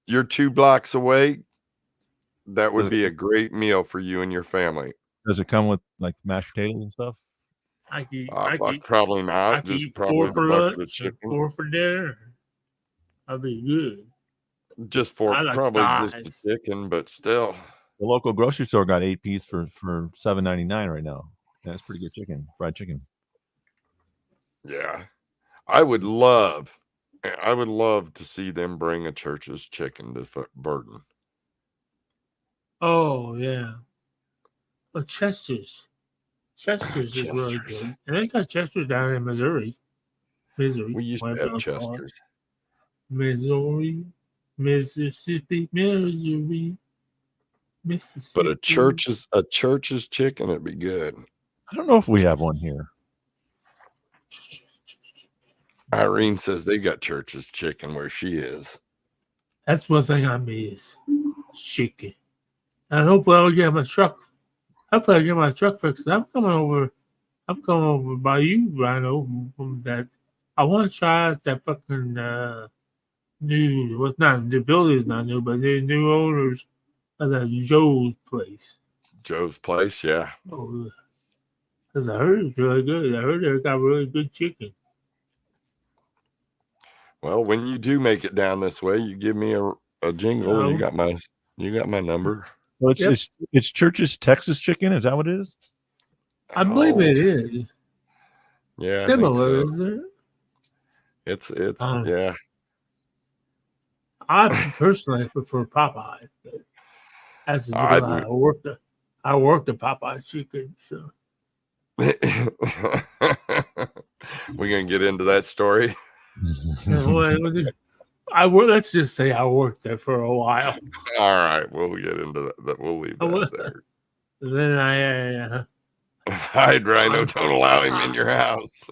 You're 2 blocks away. That would be a great meal for you and your family. Does it come with like mashed potatoes and stuff? I could Probably not. I could Just eat probably 4 for the bucket of lunch, chicken. 4 for dinner. That'd be good. Just for I like probably thighs. just the chicken, but still. The local grocery store got 8-piece for $7.99 right now. That's pretty good chicken, fried chicken. Yeah. I would love to see them bring a Church's chicken to Burton. Oh yeah. But Chester's is really Chester's. good. And they got Chester's down in Missouri. We used to whatever have it's called. Chester's. Missouri, Mississippi. But a Church's chicken, it'd be good. I don't know if we have one here. Irene says they got Church's chicken where she is. That's one thing I miss. Chicken. And hopefully I'll get my truck. Hopefully I get my truck fixed. I'm coming over by you, Rhino, from that. I want to try out that fucking new. What's not the building's not new, but the new owners of that Joe's place. Joe's place, yeah. Oh, because I heard it's really good. I heard they got really good chicken. Well, when you do make it down this way, you give me a jingle. You got my number. Well, it's Church's Texas chicken. Is that what it is? I believe it is. Yeah, Similar, I think so. isn't it? It's yeah. I personally prefer Popeye. But as a I I do. worked the Popeye chicken. So We're gonna get into that story. let's just say I worked there for a while. All right, we'll get into that. We'll leave that there. Then I Hide Rhino, don't allow him in your house.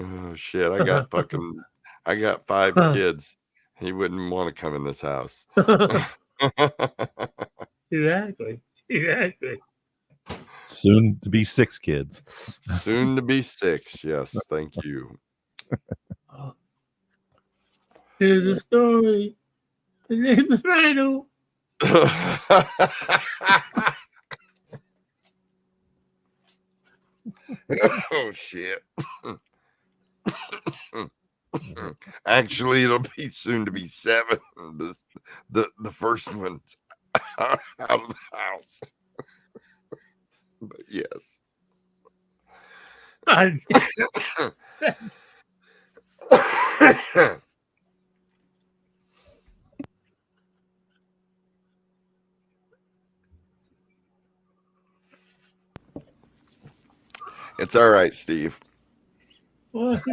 Oh shit! I got 5 kids. He wouldn't want to come in this house. Exactly. Soon to be 6 kids. Soon to be 6. Yes, thank you. Here's a story. The name is Rhino. Oh shit. Actually, it'll be soon to be 7. The first one's out of the house. But yes. It's all right, Steve. What?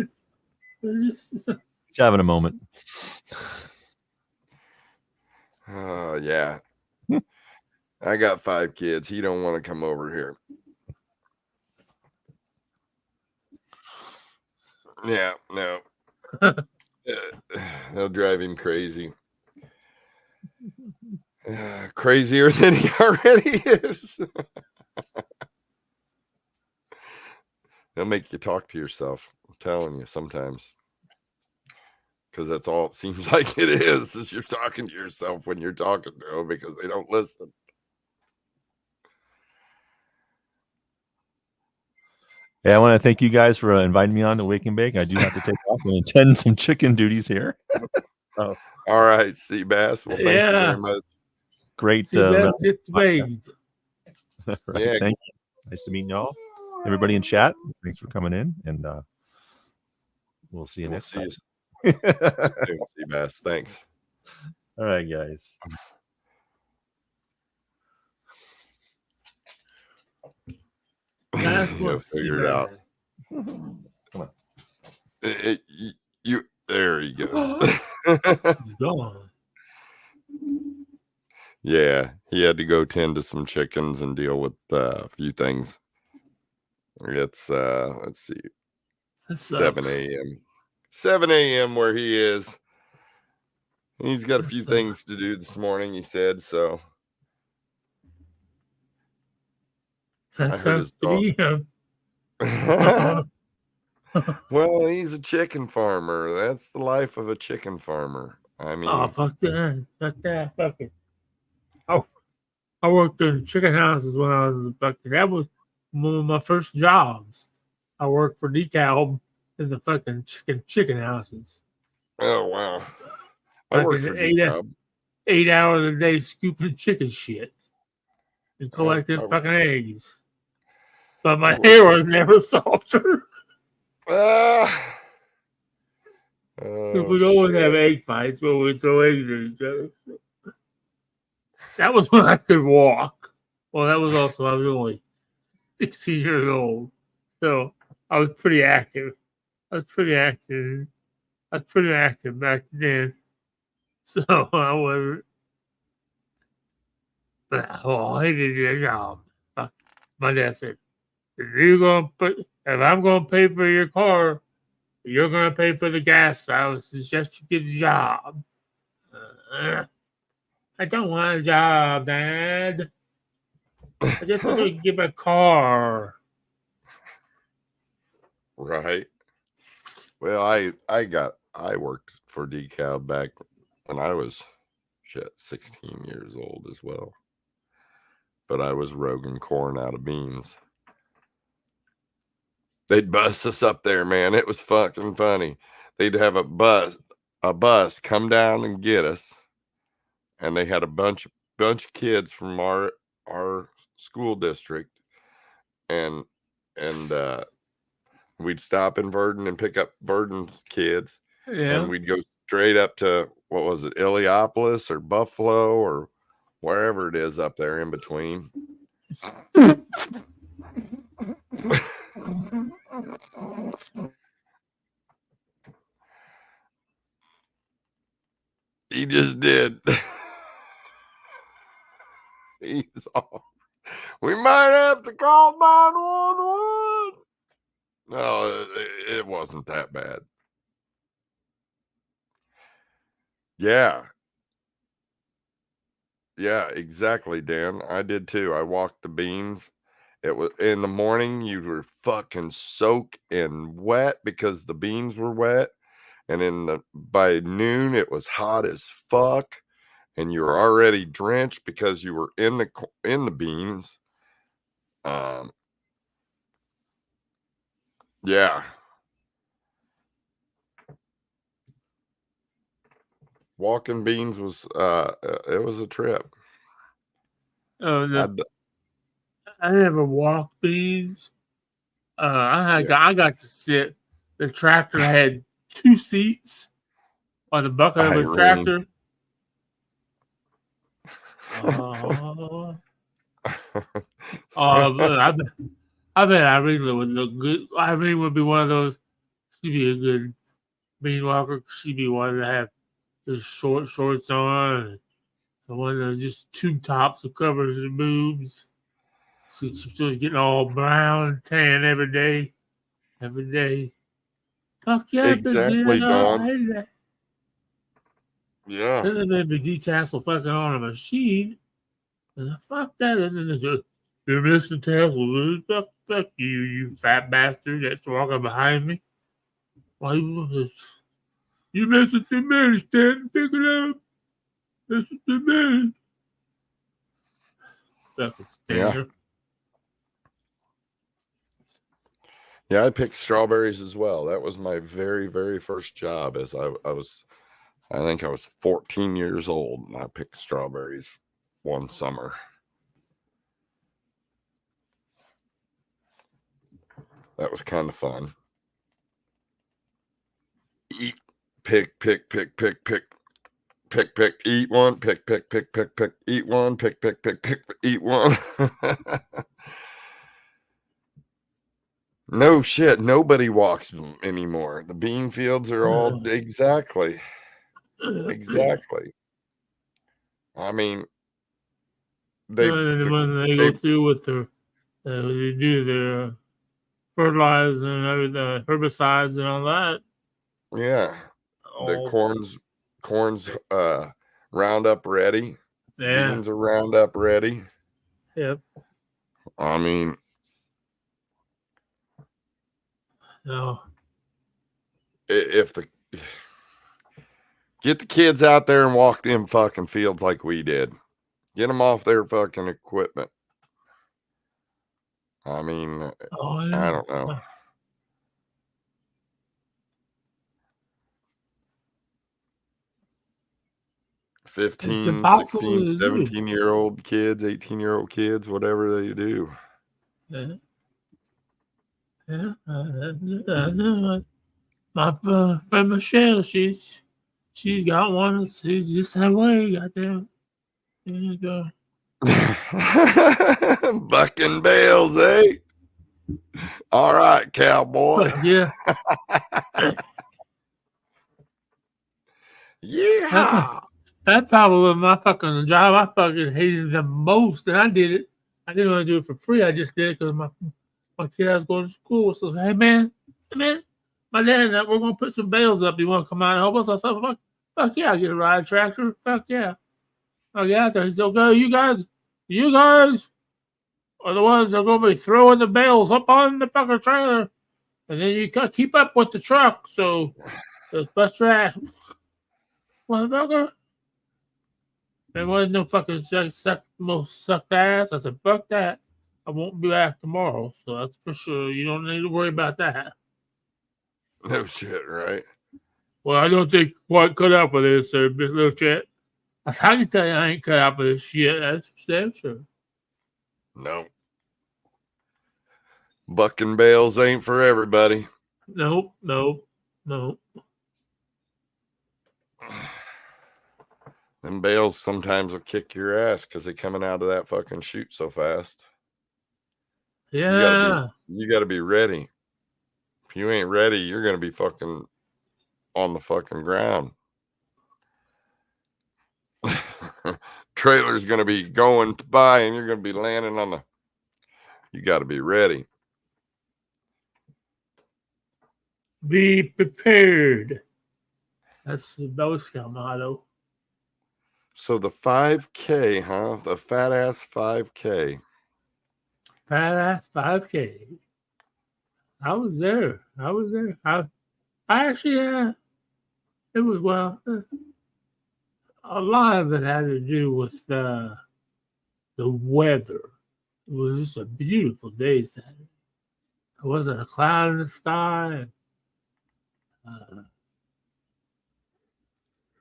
He's having a moment. Yeah. I got 5 kids. He don't want to come over here. Yeah, no. They'll drive him crazy. Crazier than he already is. They'll make you talk to yourself. I'm telling you sometimes. Because that's all it seems like it is you're talking to yourself when you're talking to them because they don't listen. Yeah, I want to thank you guys for inviting me on to Wake and Bake. I do have to take off and attend some chicken duties here. All right, Seabass. Well, thank you Yeah. very much. Great. See, that's medical just podcast. babes. Right, Yeah. thank you. Nice to meet y'all. Everybody in chat, thanks for coming in, and we'll see you We'll next see time. you soon, Seabass. Thanks. All right, guys. That's Go what figure it out. Come on. You there he goes. He's gone. Yeah, he had to go tend to some chickens and deal with a few things. It's let's see, That 7 sucks. a.m. 7 a.m. where he is. He's got a That few sucks. things to do this morning, he said. So That I heard his sucks to be him. Well, he's a chicken farmer. That's the life of a chicken farmer. I mean, Oh, fuck that. Fuck that. Fuck it. Oh, I worked in chicken houses when I was fucking. That was one of my first jobs. I worked for DeKalb in the fucking chicken houses. oh wow. I worked for Fucking DeKalb. 8 hours a day scooping chicken shit and collecting I- fucking eggs. But my I hair was never softer. Ah. We'd always have egg fights where we'd throw eggs at each other. That was when I could walk. Well, that was also, I was only 16 years old. So I was pretty active. I was pretty active back then. So I wasn't. But I hated your job. My dad said, if I'm gonna pay for your car, you're gonna pay for the gas. I would suggest you get a job. I don't want a job, Dad. I just want to get a car. Right. Well, I worked for DeKalb back when I was 16 years old as well. But I was rogan corn out of beans. They'd bus us up there, man. It was fucking funny. They'd have a bus come down and get us. And they had a bunch of kids from our school district. And we'd stop in Verdon and pick up Verdon's kids. Yeah. And we'd go straight up to, what was it, Illiopolis or Buffalo or wherever it is up there in between. He just did. He's off. We might have to call 911. No, it wasn't that bad. Yeah. Yeah, exactly, Dan. I did too. I walked the beans. It was in the morning, you were fucking soaked and wet because the beans were wet. And by noon, it was hot as fuck. And you were already drenched because you were in the beans. Yeah. Walking beans was it was a trip. I never walked beans. I got to sit. The tractor had 2 seats on the bucket of the Irene. tractor. I bet Irene would look good. Irene would be one of those. She'd be a good bean walker. She'd be one to have the short shorts on, the one that just tube tops that covers her boobs. She's just getting all brown and tan every day. Every day. Fuck yeah, Exactly, Dawn. I hate that. Yeah. Then they made me detassel fucking on a machine. And fuck that. And then they go, you're missing tassels. Fuck you, you fat bastard that's walking behind me. Why you missing too many, Stanton? Pick it up. Missing too many. Fucking Stanton. Yeah, I picked strawberries as well. That was my very, very first job. As I think I was 14 years old, and I picked strawberries one summer. That was kind of fun. Eat, pick, eat one, pick, eat one, pick, eat one. No shit, nobody walks anymore. The bean fields are all exactly. I mean, when they go through with their, they do their fertilizer and the herbicides and all that. yeah, the corn's Roundup ready. Yeah. Beans are Roundup ready. Yep. I mean, No. if get the kids out there and walk them fucking fields like we did. Get them off their fucking equipment. I mean, I don't know. 15, 16, 17-year-old kids, 18-year-old kids, whatever they do. Yeah. I know. My friend Michelle, she's got one. She's just that way. Goddamn. There you go. Bucking bales, eh? All right, cowboy. Yeah. Yeah. That probably was my fucking job. I fucking hated the most, and I did it. I didn't want to do it for free. I just did it because my kid I was going to school. So, hey man, my dad and we're gonna put some bales up. You want to come out and help us? I thought, fuck yeah, I get a ride tractor. Fuck yeah, I get out there. He said, okay, you guys are the ones that are gonna be throwing the bales up on the fucking trailer, and then you keep up with the truck. So, just bust your ass, motherfucker. There wasn't no fucking sucked ass. I said, fuck that. I won't be back tomorrow. So that's for sure. You don't need to worry about that. No shit, right? Well, I don't think quite cut out for this, sir, little chat. I can tell you I ain't cut out for this shit. That's damn sure. No. Bucking bales ain't for everybody. Nope. Them bales sometimes will kick your ass because they're coming out of that fucking chute so fast. Yeah. You gotta be ready. If you ain't ready, you're gonna be fucking on the fucking ground. Trailer's gonna be going by and you're gonna be landing on you gotta be ready. Be prepared. That's the Boy Scout motto. So the 5K, huh? The fat ass 5K. Fat ass 5K. I was there. I actually, it was, well, a lot of it had to do with the weather. It was just a beautiful day Saturday. There wasn't a cloud in the sky.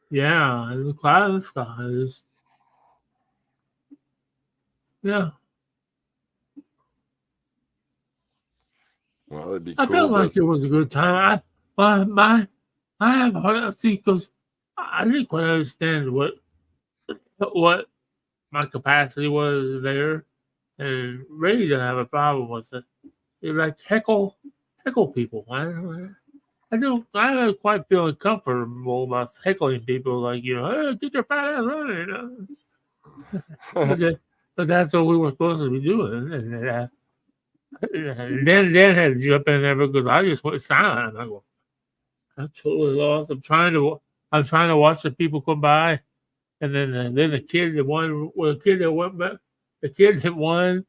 Yeah, and the cloud in the sky is, yeah. Well, it'd be I cool. felt like it was a good time. I have heard, see, because I didn't quite understand what my capacity was there, and Ray didn't have a problem with it. They like heckle people. I don't quite feel comfortable about heckling people, like, hey, get your fat ass running. But that's what we were supposed to be doing, and Dan had to jump in there because I just went silent. I'm totally lost. I'm trying to watch the people come by, and then the kid that won, the kid that won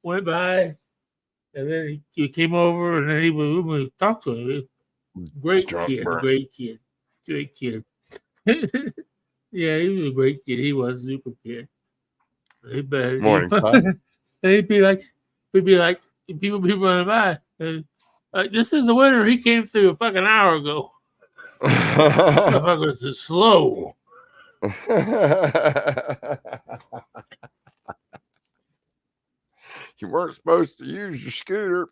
went by, and then he came over, and then he was talk to him. Great kid. Yeah, he was a great kid. He was a super kid. Morning, and we'd be like, people be running by, and This is the winter. He came through a fucking hour ago. Motherfuckers is slow. You weren't supposed to use your scooter.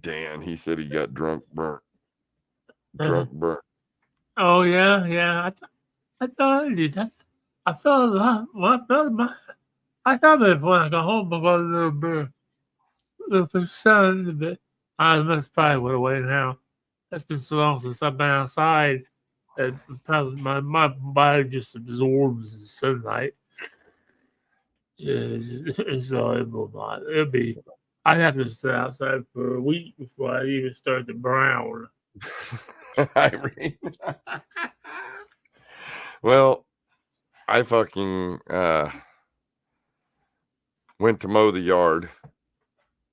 Dan, he said he got drunk burnt. Oh yeah, yeah. I thought I did. I felt I thought that when I got home, I got a little bit, sun a bit. I must probably went away now. That's been so long since I've been outside. That probably my body just absorbs the sunlight. So it will not. It'll be. I'd have to sit outside for a week before I even start to brown. Irene. Well, I fucking went to mow the yard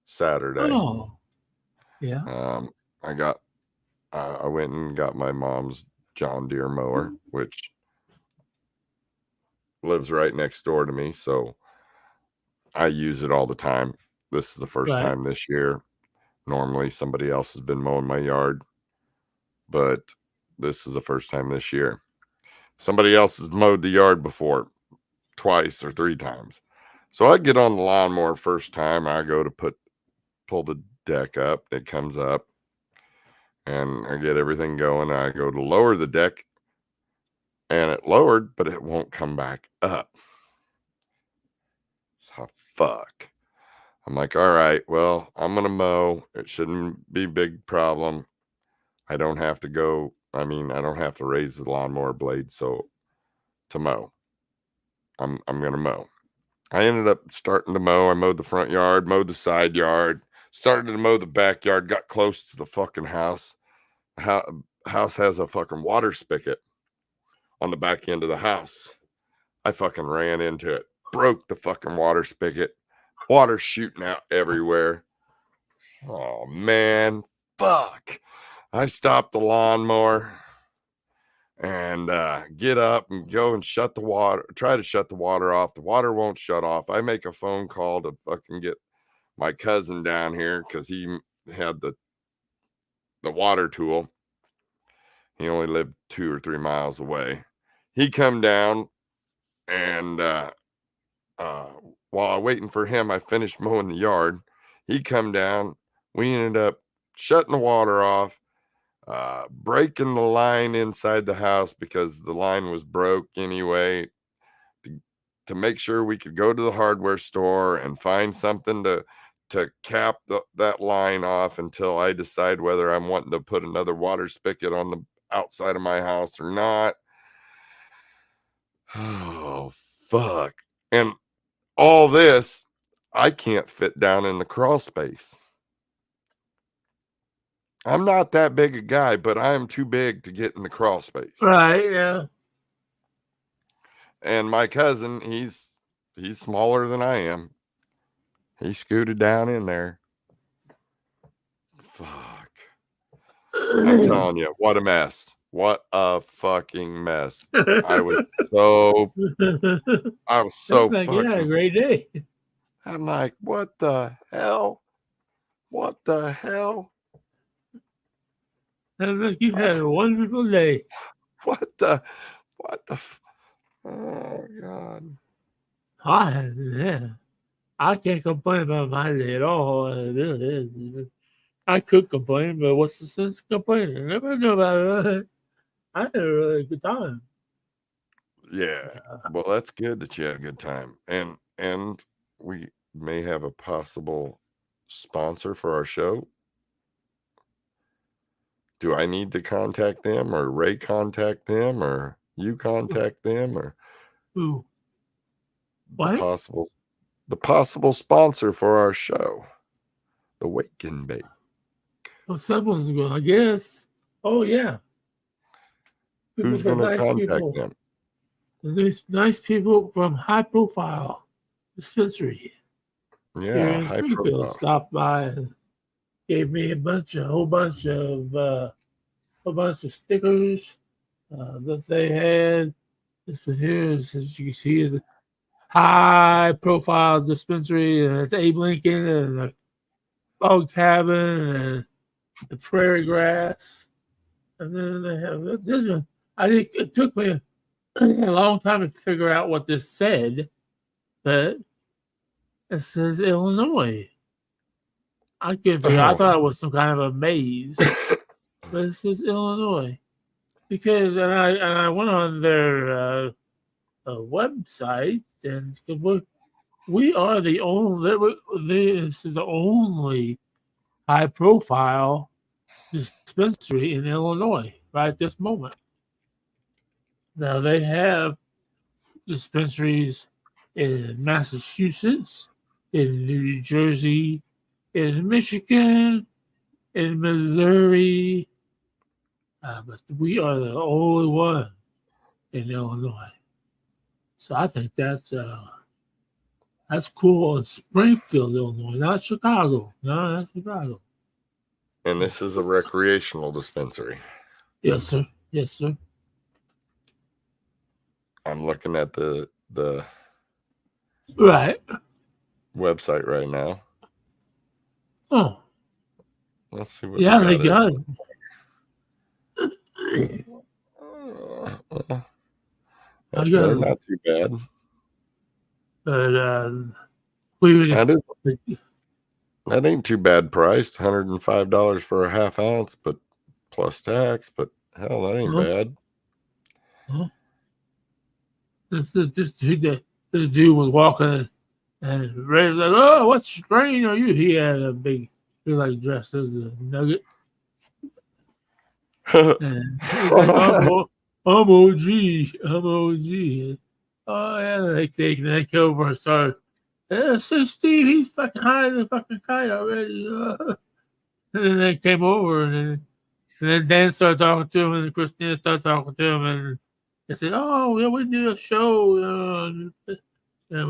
Saturday. Oh, yeah. I went and got my mom's John Deere mower, which lives right next door to me, so I use it all the time. This is the first Right. time this year. Normally somebody else has been mowing my yard, but this is the first time this year. Somebody else has mowed the yard before, twice or three times. So I get on the lawnmower first time. I go to pull the deck up. It comes up, and I get everything going. I go to lower the deck, and it lowered, but it won't come back up. So fuck. I'm like, all right, well, I'm going to mow. It shouldn't be a big problem. I don't have to raise the lawnmower blade to mow. I'm going to mow. I ended up starting to mow. I mowed the front yard, mowed the side yard, started to mow the backyard, got close to the fucking house. House has a fucking water spigot on the back end of the house. I fucking ran into it, broke the fucking water spigot, water shooting out everywhere. Oh man, fuck. I stopped the lawnmower and get up and go and try to shut the water off. The water won't shut off. I make a phone call to fucking get my cousin down here because he had the water tool. He only lived 2 or 3 miles away. He come down, and while I'm waiting for him, I finished mowing the yard. He come down. We ended up shutting the water off, breaking the line inside the house because the line was broke anyway, to make sure we could go to the hardware store and find something to cap that line off until I decide whether I'm wanting to put another water spigot on the outside of my house or not. Oh, fuck. And all this, I can't fit down in the crawl space. I'm not that big a guy, but I am too big to get in the crawl space. Right, yeah. And my cousin, he's smaller than I am. He scooted down in there. Fuck. I'm telling you, what a mess. What a fucking mess. I was so like, fucking. yeah, great day. I'm like, what the hell? What the hell? Sounds like you had a wonderful day. What the oh God. I can't complain about my day at all. I could complain, but what's the sense of complaining? Nobody know about it. I had a really good time. Yeah. Well, that's good that you had a good time. And we may have a possible sponsor for our show. Do I need to contact them, or Ray contact them, or you contact them, or Ooh. What? the possible sponsor for our show, the Wake and Bake? Well, someone's going, I guess. Oh, yeah. Who's going to contact them? There's nice people from High Profile Dispensary. Yeah, High Profile. Stopped by and gave me a whole bunch of stickers that they had. This one here, as you can see, is high profile dispensary, and it's Abe Lincoln and the Log Cabin and the Prairie Grass. And then they have this one. It took me a long time to figure out what this said, but it says Illinois. I couldn't figure. I thought it was some kind of a maze, but it says Illinois because I went on their website, and we are the only high profile dispensary in Illinois right at this moment. Now they have dispensaries in Massachusetts, in New Jersey, in Michigan, in Missouri, but we are the only one in Illinois. So I think that's cool. In Springfield, Illinois, not Chicago. No, not Chicago. And this is a recreational dispensary. Yes, sir. Yes, sir. I'm looking at the Right. website right now. Oh, Let's see what yeah, they they got it. it. I got They're it. not too bad. But we would. That ain't too bad priced. $105 for a half ounce, but plus tax. But hell, that ain't bad. This dude was walking, and Ray was like, "Oh, what strain are you?" He had a big, he was like dressed as a nugget, and he's like, "I'm OG, I'm OG." Oh yeah, they go over and start. So Steve, he's fucking high as a fucking kite already. And then they came over, and then Dan started talking to him, and Christina started talking to him, and they said, "Oh, yeah, we do a show, and would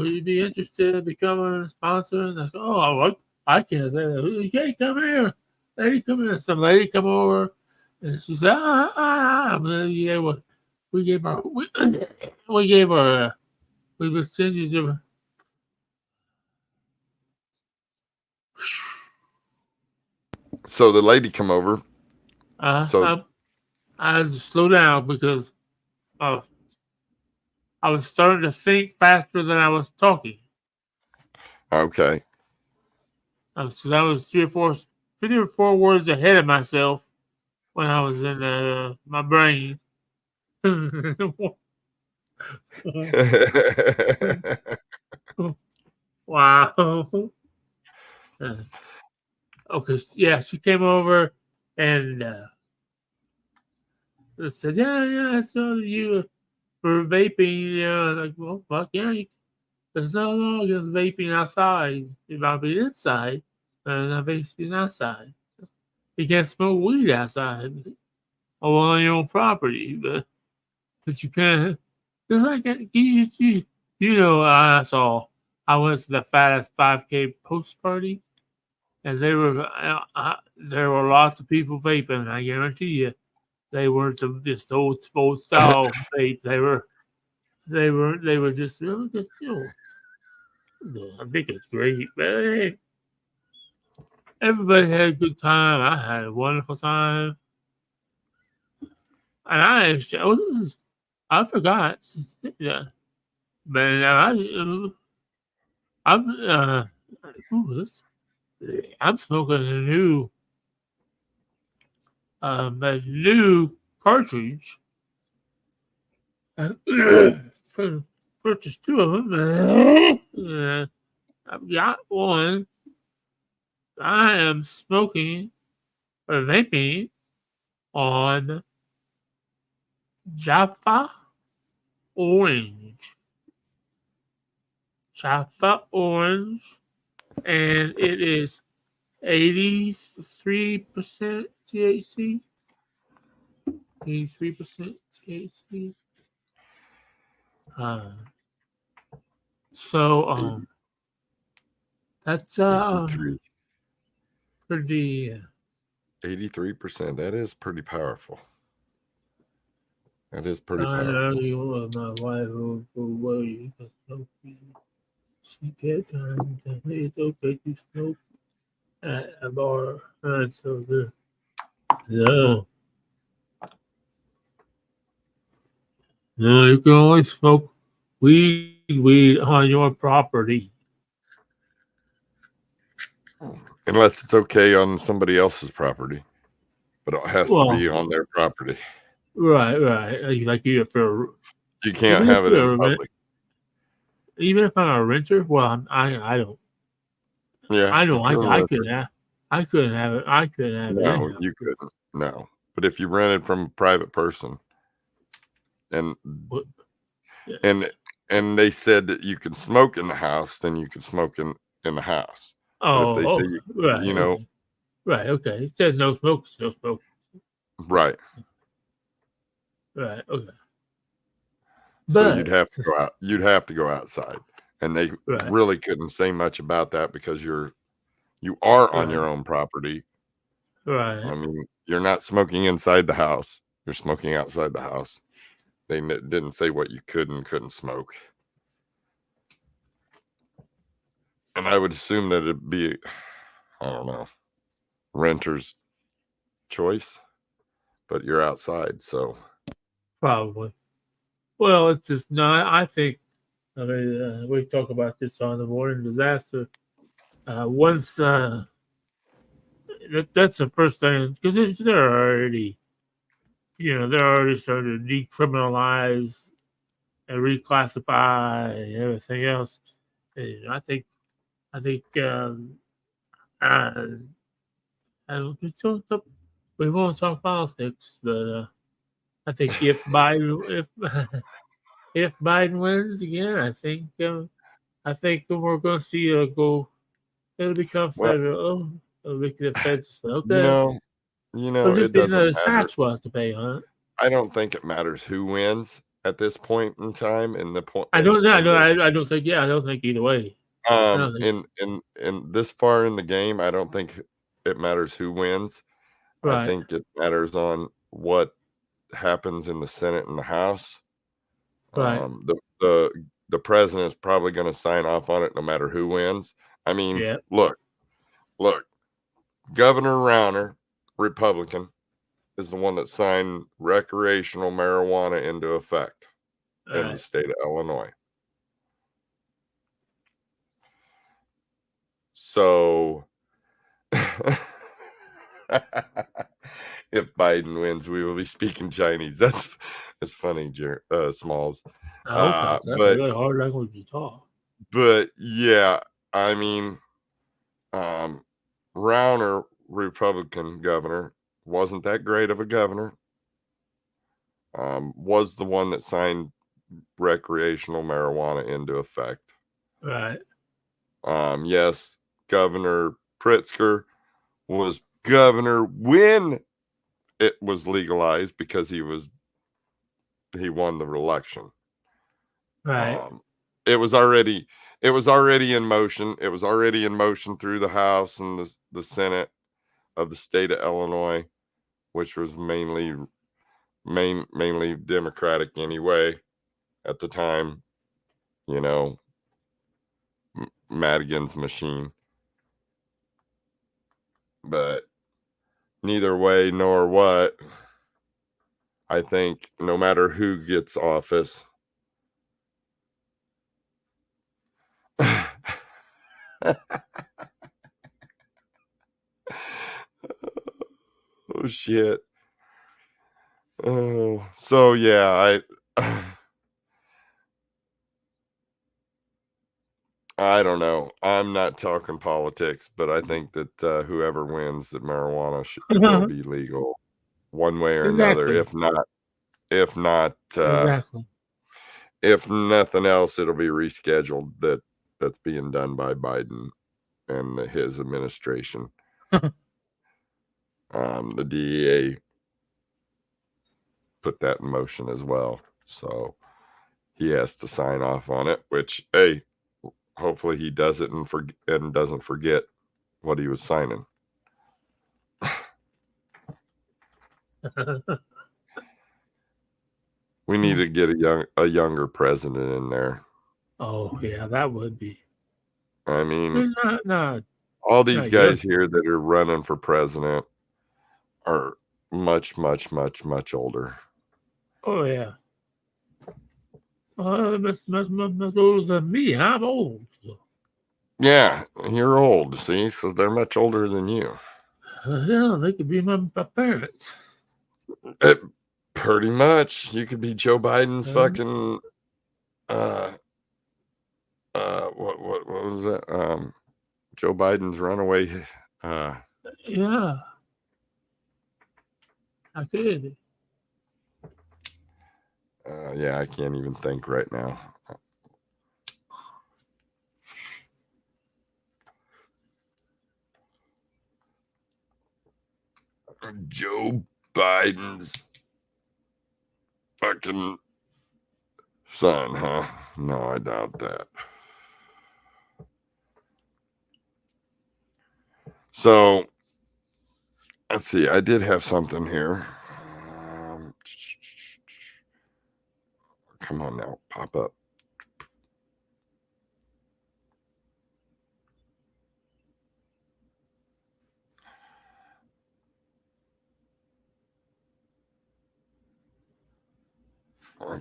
you be interested in becoming a sponsor?" And I said, "Oh, I can't say that. Hey, come here, lady, come here." Some lady come over, and she said, yeah, well, we gave her, we was changing to." So the lady come over. I had to slow down because I was starting to think faster than I was talking. Okay. Because I was three or four words ahead of myself when I was in my brain. Wow. Okay, yeah, she came over and said, "Yeah, I saw you for vaping." Like, well, fuck yeah, there's no law against vaping outside. It might be inside, but not vaping outside. You can't smoke weed outside or on your own property, but you can. It's like I saw. I went to the fattest 5K post party, and there were lots of people vaping. I guarantee you, they weren't just old style vape. They were just I think it's great, but hey, everybody had a good time. I had a wonderful time, and I forgot. Yeah, but I'm smoking a new cartridge. Purchased two of them. I've got one. I am smoking or vaping on Jaffa Orange. Jaffa Orange, and it is 83% THC. 83% THC. So that's pretty 83%. That is pretty powerful. That is pretty I powerful. argue with my wife over what you She can't tell me it's okay to smoke at a bar. That's so good. No, no, you can only smoke weed on your property. Unless it's okay on somebody else's property, but it has to Well, be on their property. right. Like you for You can't even have if it you're in a rent, public. even if I'm a renter. Well, I don't. Yeah, I know if you're a I renter, couldn't have. I couldn't have it. I couldn't have it. no, In-house. you couldn't. No, but if you rented from a private person, and What- yeah. and they said that you can smoke in the house, then you can smoke in the house. But if they say Right. you know, Okay. Right. Okay. It says no smoke. No smoke. right, Right. Okay. so But you'd have to go out. You'd have to go outside, and they right. really couldn't say much about that because you are on Right. your own property. I Right. mean, you're not smoking inside the house. You're smoking outside the house. They didn't say what you could and couldn't smoke. And I would assume that it'd be, I don't know, renter's choice, but you're outside. So, Probably. Well, it's just no. I think. I mean, we talk about this on the morning disaster. Once that's the first thing because they're already, they're already starting to decriminalize and reclassify and everything else. And I think uh, we won't talk politics, but I think if Biden if Biden wins again, I think we're going to see it go. It'll become well, federal. It'll make the feds say, you okay, know, it'll just it be doesn't another matter. tax we'll have to pay on it. I don't think it matters who wins at this point in time. And the point, I don't know. and I don't think. Yeah, I don't think either way. I don't think. in this far in the game, I don't think it matters who wins. I Right. think it matters on what happens in the Senate and the House. Right. The president's probably going to sign off on it no matter who wins. I mean, Yeah. look, Governor Rauner, Republican, is the one that signed recreational marijuana into effect in the Right. state of Illinois. So if Biden wins, we will be speaking Chinese. That's funny, Smalls. Okay. That's But really hard language to talk. But yeah, I mean, Rauner, Republican governor, wasn't that great of a governor. Was the one that signed recreational marijuana into effect. Right. Yes, Governor Pritzker was governor when it was legalized because he won the election. Right. It was already in motion. It was already in motion through the House and the Senate of the state of Illinois, which was mainly Democratic anyway at the time. Madigan's machine. But neither way nor what, I think no matter who gets office, oh shit. Oh, so yeah, I don't know. I'm not talking politics, but I think that whoever wins, that marijuana will be legal one way or another. Exactly. If not, Exactly. if nothing else, it'll be rescheduled. That's being done by Biden and his administration. The DEA put that in motion as well, so he has to sign off on it. Which, hey, hopefully he does it and doesn't forget what he was signing. We need to get a younger president in there. Oh yeah, that would be. I mean, No. all these not guys young. here that are running for president are much, much, much, much older. Oh yeah. Much older than me. I'm old. So. Yeah, you're old, see? So they're much older than you. Hell, they could be my parents. Pretty much. You could be Joe Biden's fucking what was that? Joe Biden's runaway Yeah. I could. yeah, I can't even think right now. Joe Biden's fucking son, huh? No, I doubt that. So, let's see. I did have something here. Come on now, pop up.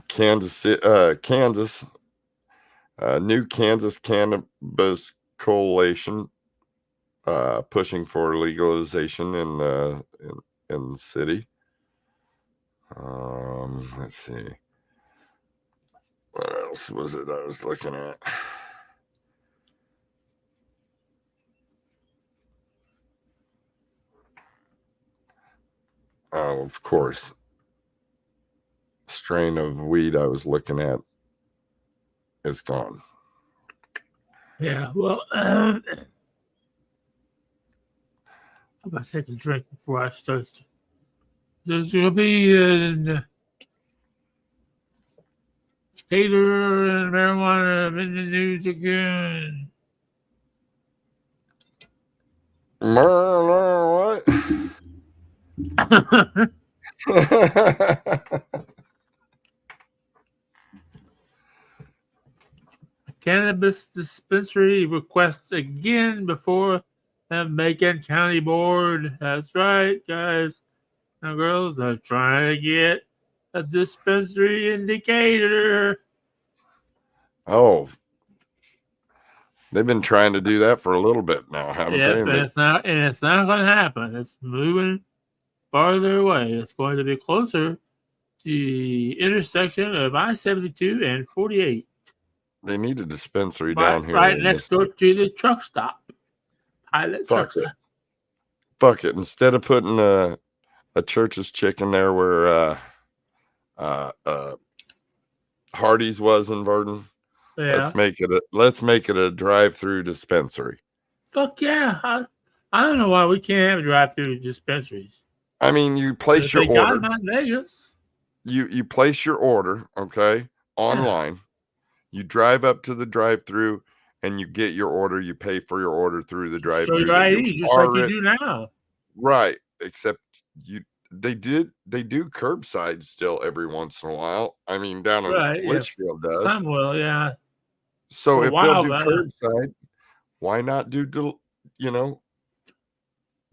Kansas, new Kansas Cannabis Coalition pushing for legalization in the city. Let's see. What else was it I was looking at? Oh, of course. Strain of weed I was looking at is gone. Yeah. Well, I'm about to take a drink before I start. There's gonna be skater and marijuana in the news again. What? Cannabis dispensary requests again before the Macon County Board. That's right, guys and girls. They're trying to get a dispensary in Decatur. Oh, they've been trying to do that for a little bit now, haven't they? And it's not going to happen. It's moving farther away. It's going to be closer to the intersection of I-72 and 48. They need a dispensary down here. Right next door to the truck stop. Pilot truck stop. Fuck it. Instead of putting a Church's Chicken there where Hardee's was in Verdon, Yeah. let's make it a drive-through dispensary. Fuck yeah. I don't know why we can't have drive-through dispensaries. I mean, you place your order. Got in Vegas. You place your order, okay, online. Yeah. You drive up to the drive-through and you get your order. You pay for your order through the drive-through. Show your ID, just like you do now. Right, except they do curbside still every once in a while. I mean, down in Litchfield does. Some will, yeah. So if they'll do curbside, why not do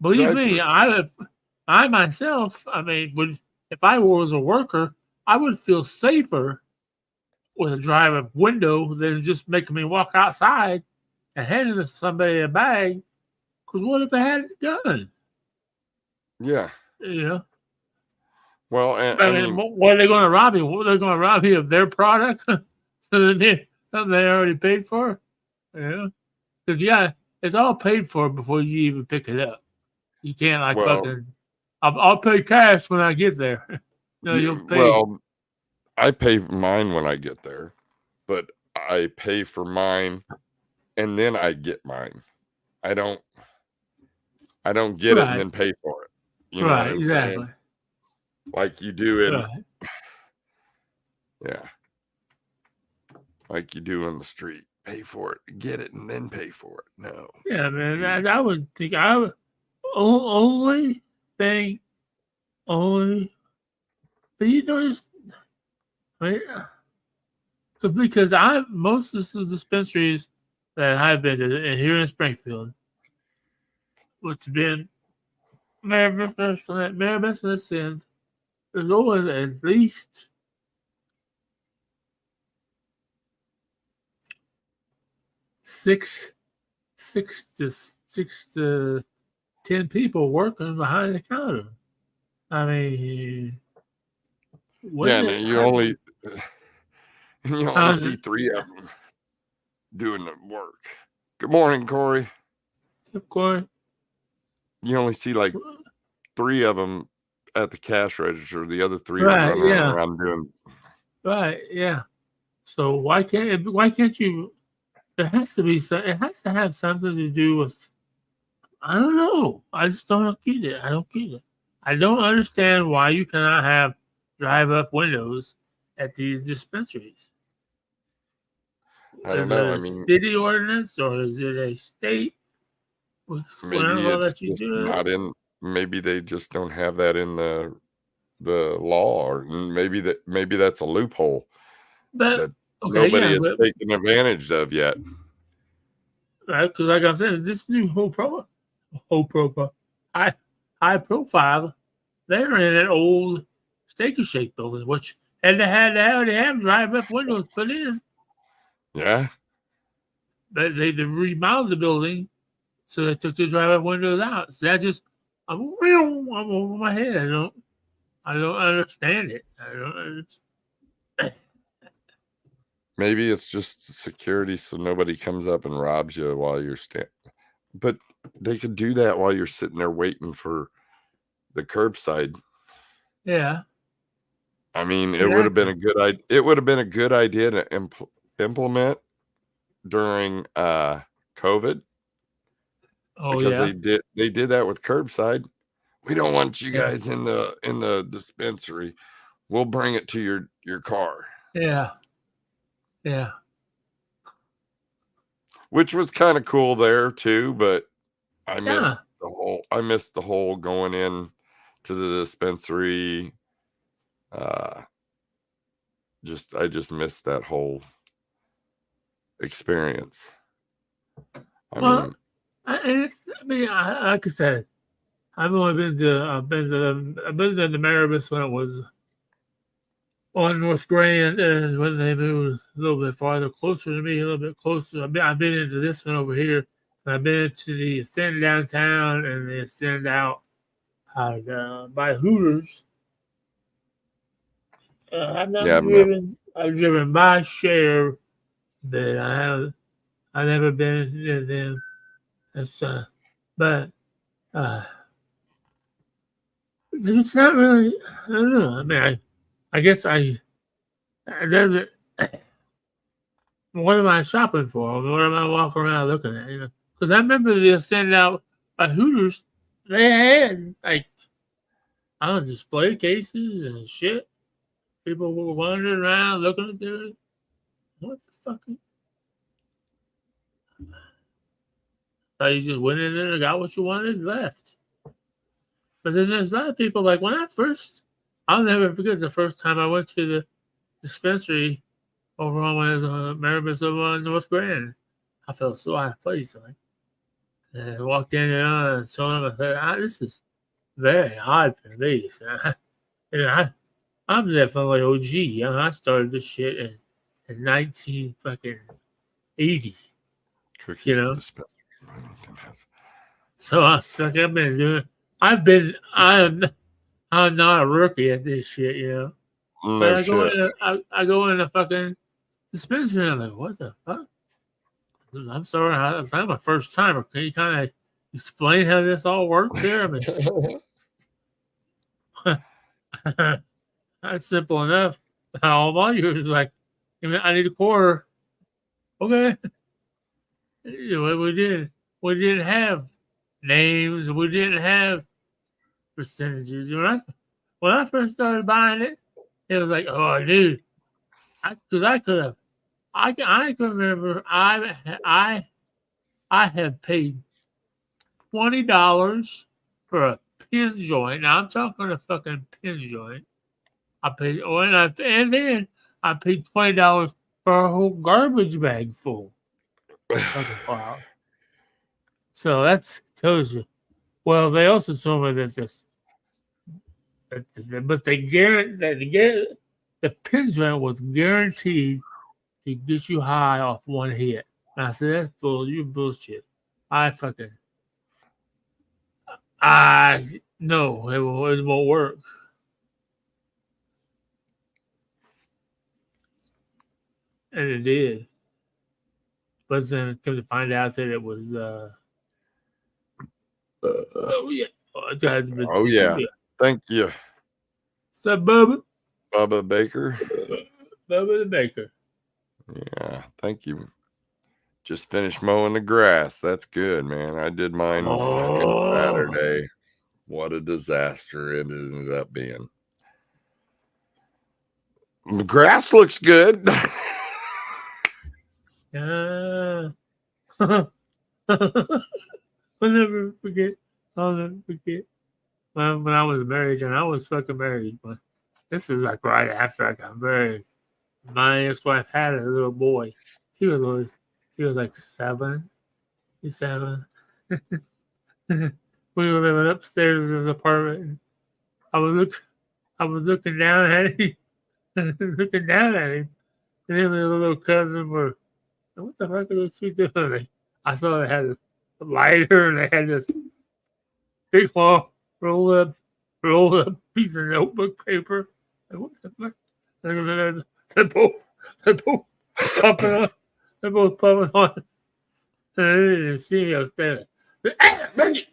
Believe me, I myself, I mean, if I was a worker, I would feel safer with a drive-up window than just making me walk outside and handing somebody a bag. Because what if they had a gun? Yeah. You know? Well, I mean, what are they going to rob you? What are they going to rob you of their product? Something they already paid for? You know? Because, it's all paid for before you even pick it up. You can't, fucking, I'll pay cash when I get there. No, you'll pay. Well, I pay mine when I get there, but I pay for mine and then I get mine. I don't get it and then pay for it. You know what I'm saying? Like you do in like you do in the street. Pay for it, get it, and then pay for it. No. Yeah, man. I would think only. But you notice, right? Because most of the dispensaries that I've been to here in Springfield, which has been Maribus and the Sins, there's always at least six to 10 people working behind the counter. I mean, Yeah, and you only see 3 of them doing the work. Good morning, Corey. Corey. You only see like 3 of them at the cash register. The other 3 Right, are running yeah. around doing. Right, yeah. So why can't you? There has to be some. It has to have something to do with. I don't know. I just don't get it. I don't get it. I don't understand why you cannot have drive-up windows at these dispensaries. I don't Is know. it a city ordinance or is it a state? Maybe it's just not in. Maybe they just don't have that in the law, or maybe that's a loophole But that nobody has taken advantage of yet. Right, because like I'm saying, this new high profile, they're in an old Steak and Shake building, which had to have drive-up windows put in. Yeah. But they remodeled the building, so they took the drive-up windows out. So that just I'm over my head. I don't understand it. I don't understand. Maybe it's just security so nobody comes up and robs you while you're standing. But they could do that while you're sitting there waiting for the curbside. Yeah. I mean, it would have been a good idea. It would have been a good idea to implement during COVID. Oh, because they did that with curbside. We don't want you guys in the dispensary. We'll bring it to your car. Yeah. Yeah. Which was kind of cool there too, but I missed the whole going in to the dispensary. I just missed that whole experience. Like I said, I've been to the Maribus when it was on North Grand, and when they moved a little bit farther, closer to me, a little bit closer. I've been into this one over here. And I've been to the Ascend downtown and the Ascend out by Hooters. I've driven my share, but I've never been to them. That's but it's not really. I don't know. I mean, I guess doesn't. What am I shopping for? What am I walking around looking at? You know, because I remember the Ascend out by Hooters. They had display cases and shit. People were wandering around looking at it. What the fuck? You just went in there and got what you wanted and left. But then there's a lot of people, like I'll never forget the first time I went to the dispensary over on when it was Maribus over on North Grand. I felt so out of place. And I walked in and told them, I said, this is very odd for me. So I'm definitely OG. I started this shit in 1980. You know? So I've been doing. I'm not a rookie at this shit, you know. But I go in a fucking dispensary and I'm like, what the fuck? I'm sorry, I'm a first timer. Can you kind of explain how this all works here? I mean, that's simple enough. All I do is like, I need a quarter. Okay. We didn't have names. We didn't have percentages. When I first started buying it, it was like, oh, dude, because I could have. I can remember I have paid $20 for a pin joint. Now I'm talking a fucking pin joint. I paid, and then I paid $20 for a whole garbage bag full. Fucking wild. So that's tells you. Well, they also told me that but they guarantee the pin joint was guaranteed to get you high off one hit. And I said, that's you bullshit. No, it won't work. And it did. But then come to find out that it was oh yeah. Oh yeah. Thank you, So Bubba Baker. the Baker. Yeah, thank you. Just finished mowing the grass. That's good, man. I did mine fucking Saturday. What a disaster it ended up being. The grass looks good. I'll never forget. When I was married, and I was fucking married, but this is like right after I got married. My ex-wife had a little boy. He was like 7. He's 7. We were living upstairs in his apartment. And I was looking down at him, and him and his little cousin were. What the fuck are those two doing? I saw they had a lighter and they had this big long rolled up piece of notebook paper. Like, what the fuck? They're both pumping on. They're both pumping on. And they didn't see me upstairs. They fucking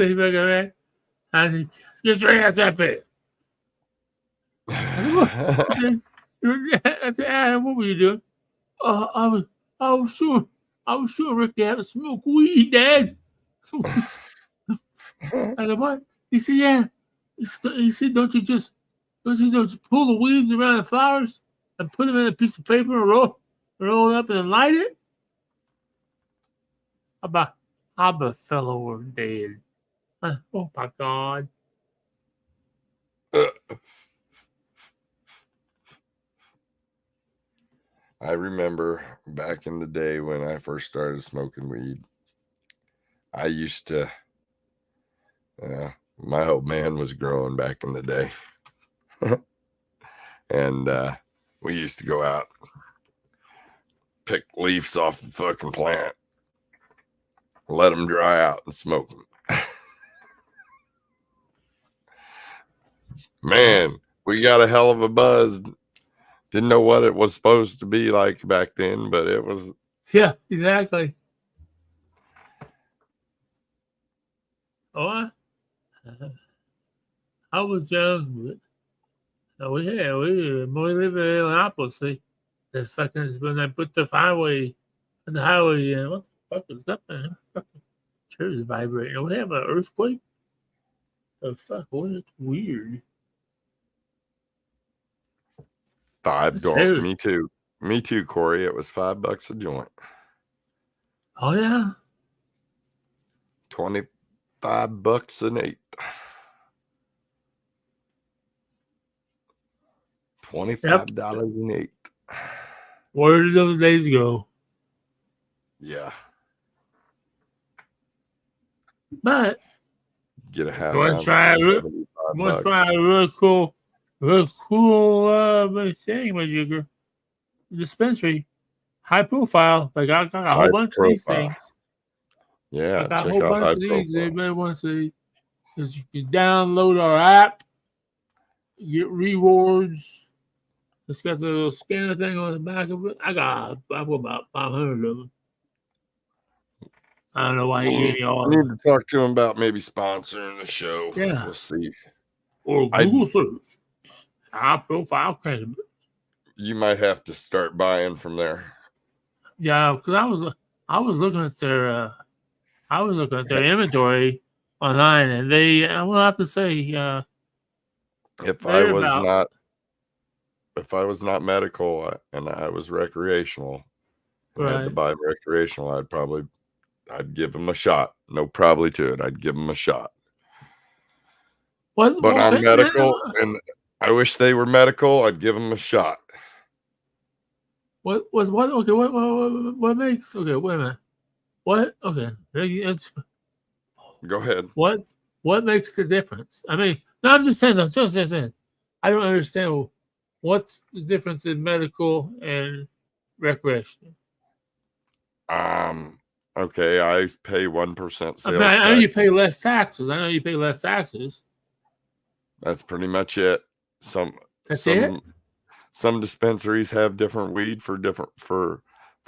ran. I said, get your ass up here. I said, Adam, what were you doing? I was sure Ricky had to smoke weed, Dad. I said, what? He said, yeah. He said, don't you just pull the weeds around the flowers and put them in a piece of paper and roll it up and light it? I fell over dead. Oh my God. I remember back in the day when I first started smoking weed, I used to, my old man was growing back in the day. And we used to go out, pick leaves off the fucking plant, let them dry out and smoke them. Man, we got a hell of a buzz. Didn't know what it was supposed to be like back then, but it was. Yeah, exactly. Oh, I was young, but we lived in Indianapolis. See, this fucking when they put the highway in. What the fuck is up there? Fucking chairs vibrating. We have an earthquake. Oh fuck! What is weird? $5. Me too, Corey. It was $5 a joint. Oh yeah. $25 an eighth. $25 an eighth. Where did those days go? Yeah. But Get a half. want to try a really cool thing with your dispensary, high profile. Like I got a whole bunch of these things. Yeah, I got check a whole out bunch High of these. Profile. Everybody wants to. Is you can download our app, get rewards. It's got the little scanner thing on the back of it. I've got about 500 of them. I don't know why he gave me all I of need them. to talk to him about maybe sponsoring the show. Yeah. We'll see. Or Google search. High profile cannabis. You might have to start buying from there. Yeah, because I was looking at their inventory online, and I will have to say, If I was not medical and I was recreational, and I had to Right. buy recreational, I'd give them a shot. No, probably to it. I'd give them a shot. But I'm medical, and I wish they were medical. I'd give them a shot. What was what? Okay, what makes? Okay, wait a minute. What? Okay, it's Go ahead. what makes the difference? I mean, no, I'm just saying. I'm just saying. I don't understand what's the difference in medical and recreational. Okay, I pay 1% I mean, sales I know tax. you pay less taxes. I know you pay less taxes. That's pretty much it. That's it. Some dispensaries have different weed for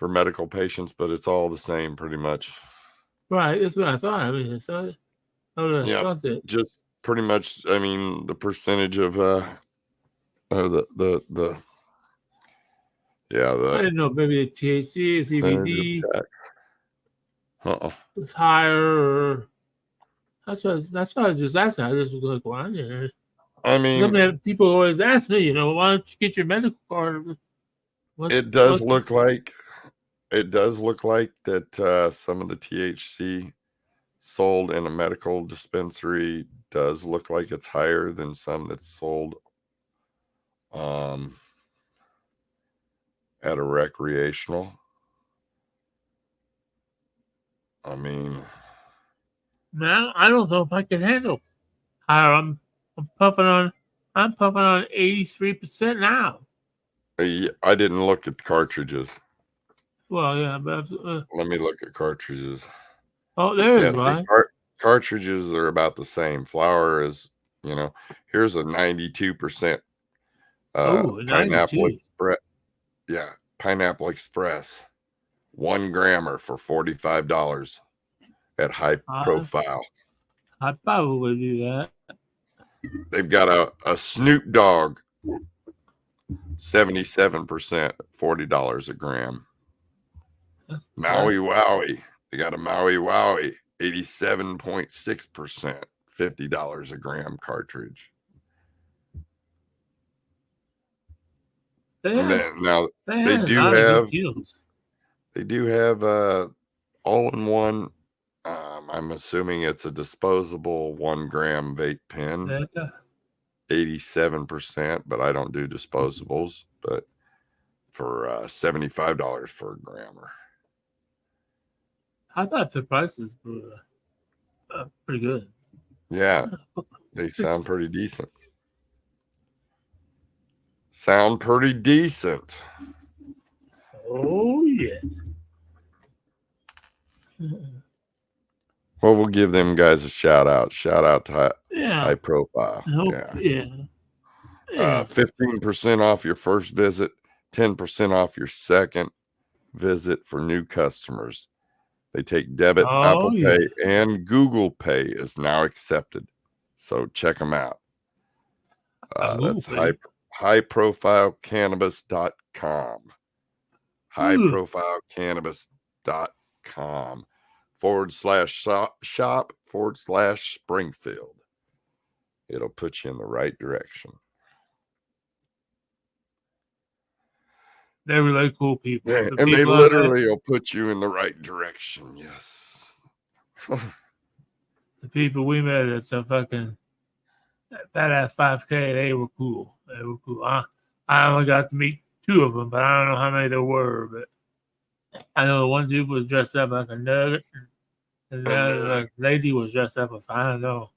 medical patients, but it's all the same pretty much. Right. That's what I thought. I mean, Yeah, that's it. just pretty much. I mean, the percentage of the I didn't know maybe the THC, percentage CBD of tax. is higher. Or, that's what I just asked. I just was like, why? I mean, Some people always ask me, why don't you get your medical card? it does look like that some of the THC sold in a medical dispensary does look like it's higher than some that's sold at a recreational. I mean, man, I don't know if I can handle. I'm puffing on 83% now. I didn't look at cartridges. Well, yeah, but Let me look at cartridges. oh, there is one. Cartridges are about the same. Flour is, here's a 92% Oh, Pineapple 92. Express. Yeah, Pineapple Express. 1 grammer for $45 at High Profile. I'd probably do that. They've got a Snoop Dogg, 77%, $40 a gram. Maui Wowie. They got a Maui Wowie, 87.6%, $50 a gram cartridge. They do have all-in-one. I'm assuming it's a disposable 1 gram vape pen. 87%, but I don't do disposables. But for $75 for a grammer. I thought the prices were pretty good. Yeah, they sound pretty decent. Oh, yeah. Well, we'll give them guys a shout out. Shout out to High Profile. Yeah. 15% off your first visit, 10% off your second visit for new customers. They take debit, Apple Pay, and Google Pay is now accepted. So check them out. That's highprofilecannabis.com. highprofilecannabis.com /shop/Springfield. It'll put you in the right direction. They're really cool people. And they literally will put you in the right direction. Yes. The people we met at the fucking Badass 5K, they were cool. I only got to meet 2 of them, but I don't know how many there were. But I know the one dude was dressed up like a nugget, and the other lady was dressed up as, I don't know.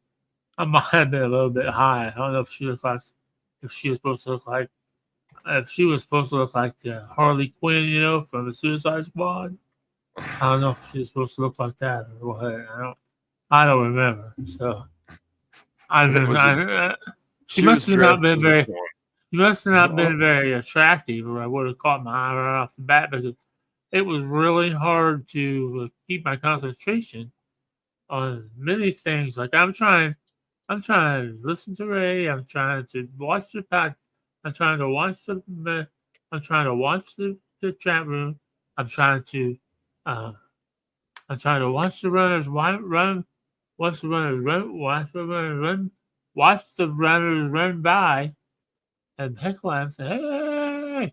I might have been a little bit high. I don't know if she was supposed to look like the Harley Quinn, from the Suicide Squad. I don't know if she was supposed to look like that or what. I don't remember. So she must have not been very. She must have not been very attractive, or I would have caught my eye right off the bat, because it was really hard to keep my concentration on many things. Like I'm trying to listen to Ray. I'm trying to watch the pod. I'm trying to watch the chat room. I'm trying to watch the runners run. Watch the runners run by, and heckle and say, "Hey,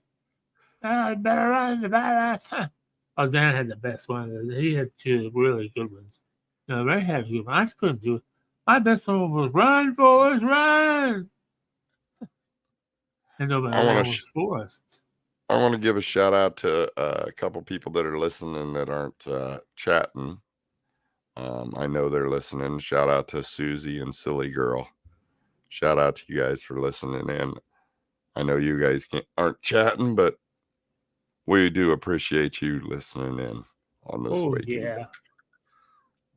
I better run the badass." Oh, Dan had the best one. He had 2 really good ones. No, Ray had a good one. I just couldn't do it. My best one was "Run, Forrest, run!" And nobody was Forrest. I want to give a shout out to a couple people that are listening that aren't chatting. I know they're listening. Shout out to Susie and Silly Girl. Shout out to you guys for listening in. I know you guys aren't chatting, but we do appreciate you listening in on this Oh weekend. yeah.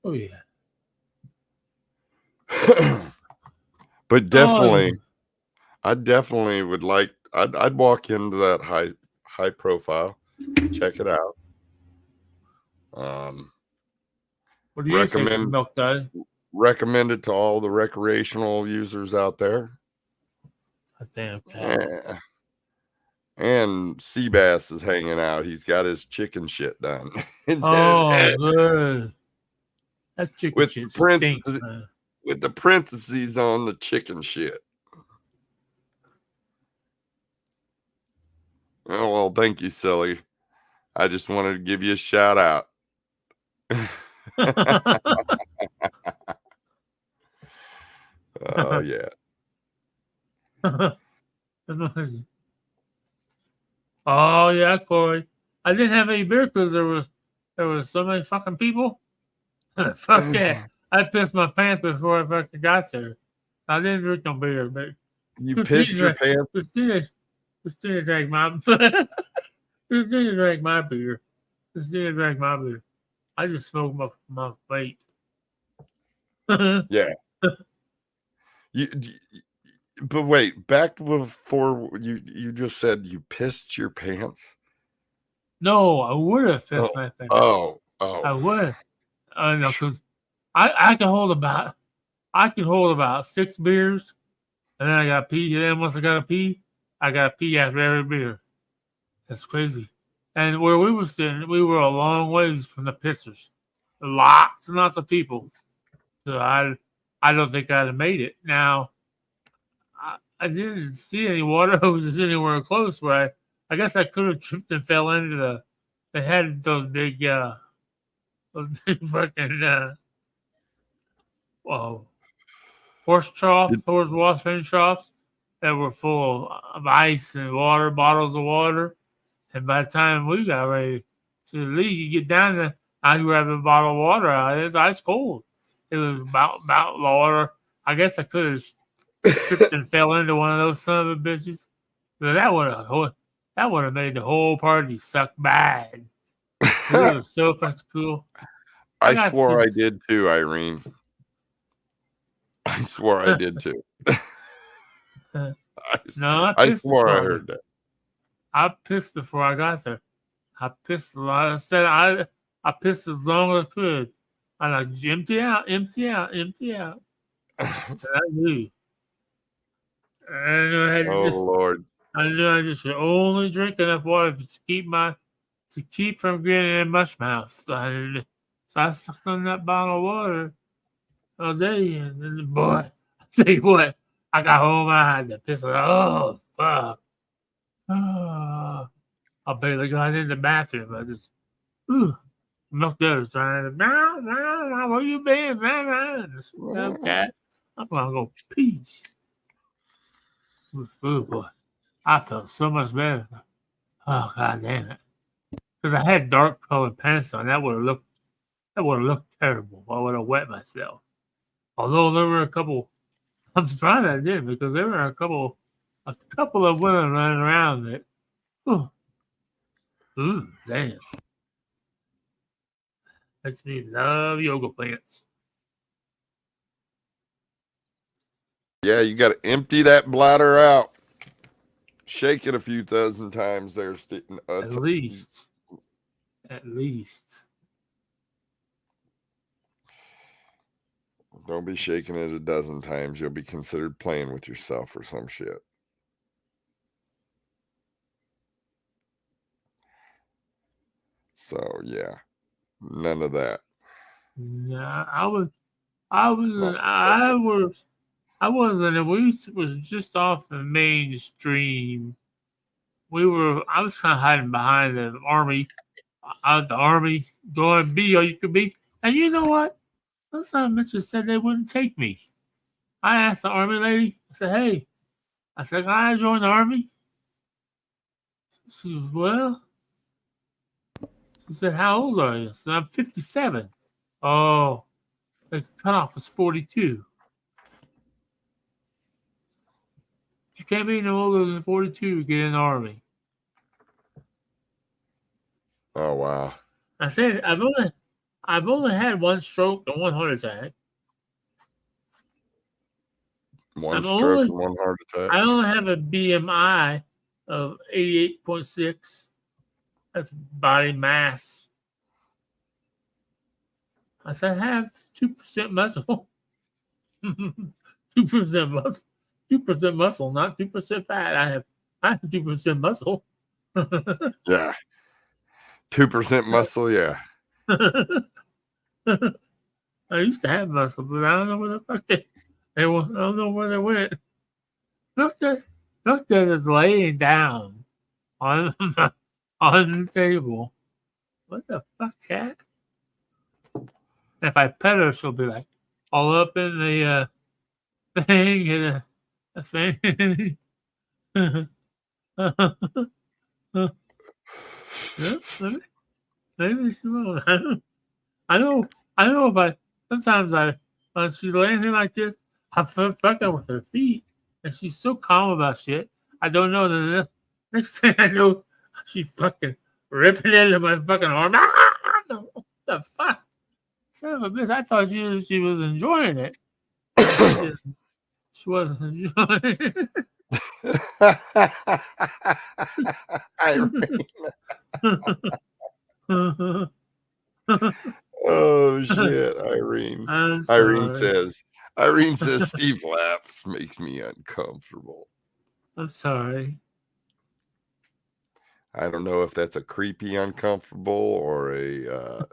Oh yeah. But definitely, I definitely would like. I'd walk into that high profile, check it out. What do you think of recommend Milk Dud? recommend it to all the recreational users out there. I think okay. And Seabass is hanging out. He's got his chicken shit done. Oh, good. That chicken With shit the stinks, man. with the parentheses on the chicken shit. Oh, well, thank you, Silly. I just wanted to give you a shout out. Oh, yeah. Oh yeah, Corey. I didn't have any beer because there was so many fucking people. Fuck yeah. I pissed my pants before I fucking got there. I didn't drink no beer, but You pissed your pants? Christina drank my Christina drank my beer. Christina drank my beer. I just smoked my vape. Yeah. But wait, back before you just said you pissed your pants? No, I would have pissed my pants. I would. No, because I can hold about 6 beers, and then I got to pee. And then once I got to pee, I got to pee after every beer. That's crazy. And where we were sitting, we were a long ways from the pissers. Lots and lots of people. So I don't think I'd have made it. Now, I didn't see any water hoses anywhere close where I guess I could have tripped and fell into they had those big fucking horse washing troughs that were full of ice and water, bottles of water. And by the time we got ready to leave, you get down there, I grabbed a bottle of water out. It's ice cold. It was about water. I guess I could have tripped and fell into one of those son of a bitches. But that would have made the whole party suck bad. It was so fucking cool. I swore I did too, Irene. I swore I did too. I swore I heard that. I pissed before I got there. I pissed a lot. I said I pissed as long as I could. And I empty out. And I knew. And Lord. I knew I just could only drink enough water to keep from getting in mush mouth. So I sucked on that bottle of water all day, and then boy, I tell you what, I got home and I had to piss. Oh fuck! Oh, I barely got in the bathroom. I just Milk Dud was trying to. Where you been, man? Okay, I'm gonna go pee. Oh boy, I felt so much better. Oh god damn it! Because I had dark colored pants on, that would have looked terrible. I would have wet myself. Although there were a couple, I'm surprised I did because there were a couple of women running around that. Damn! Makes me love yoga pants. Yeah, you got to empty that bladder out. Shake it a few dozen times there, At least. Don't be shaking it a dozen times. You'll be considered playing with yourself or some shit. So yeah, none of that. Yeah, I wasn't. We was just off the main stream. I was kind of hiding behind the army. The army going be all you could be. And you know what? Those son of bitches said they wouldn't take me. I asked the army lady. I said, "Hey," can I join the army? She says, well, she said, how old are you? I said, I'm 57. Oh, the cutoff is 42. You can't be no older than 42 to get in the Army. Oh wow. I said, I've only had one stroke and one heart attack. One I'm stroke only- and one heart attack. I only have a BMI of 88.6. That's body mass. I said, I have 2% muscle. 2% muscle. 2% muscle, not 2% fat. I have 2% muscle. Yeah. 2% muscle. Yeah. I used to have muscle, but I don't know where the fuck they went. I don't know where they went. Look at us laying down on on the table. What the fuck, cat? If I pet her, she'll be like all up in the thing and a thing. Yeah, maybe she will. I know if I sometimes when she's laying here like this, I fuck her with her feet, and she's so calm about shit. I don't know the next thing I know, she's fucking ripping into my fucking arm. What the fuck? Son of a bitch! I thought she was enjoying it. She wasn't enjoying it. Irene. Oh shit, Irene. I'm Irene sorry. says Steve laughs makes me uncomfortable. I'm sorry. I don't know if that's a creepy uncomfortable or a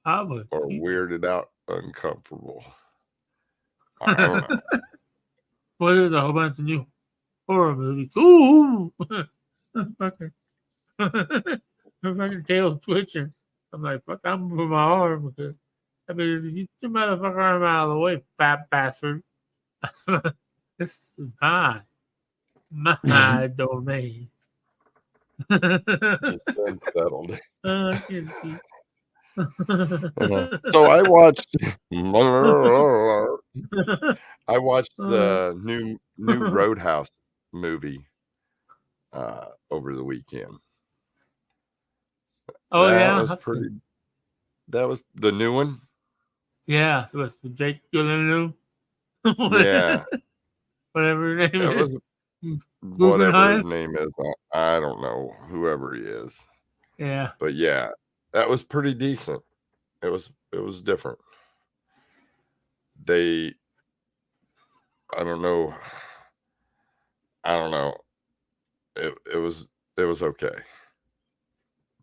Probably. or weirded out uncomfortable. I don't know. Well, there's a whole bunch of new horror movies. Ooh, fucking, her fucking tail's twitching. I'm like, fuck, I'm moving my arm because I mean, get your motherfucker arm out of the way, fat bastard. This is my domain. Just unsettled. I can't see. So I watched the new Roadhouse movie over the weekend. Oh yeah, was pretty. That was the new one. Yeah, so it's Jake Gyllenhaal. Yeah, Whatever his name that is. was whatever Guggenheim? his name is. I don't know whoever he is, Yeah. but yeah, that was pretty decent. It was different. I don't know. It was okay.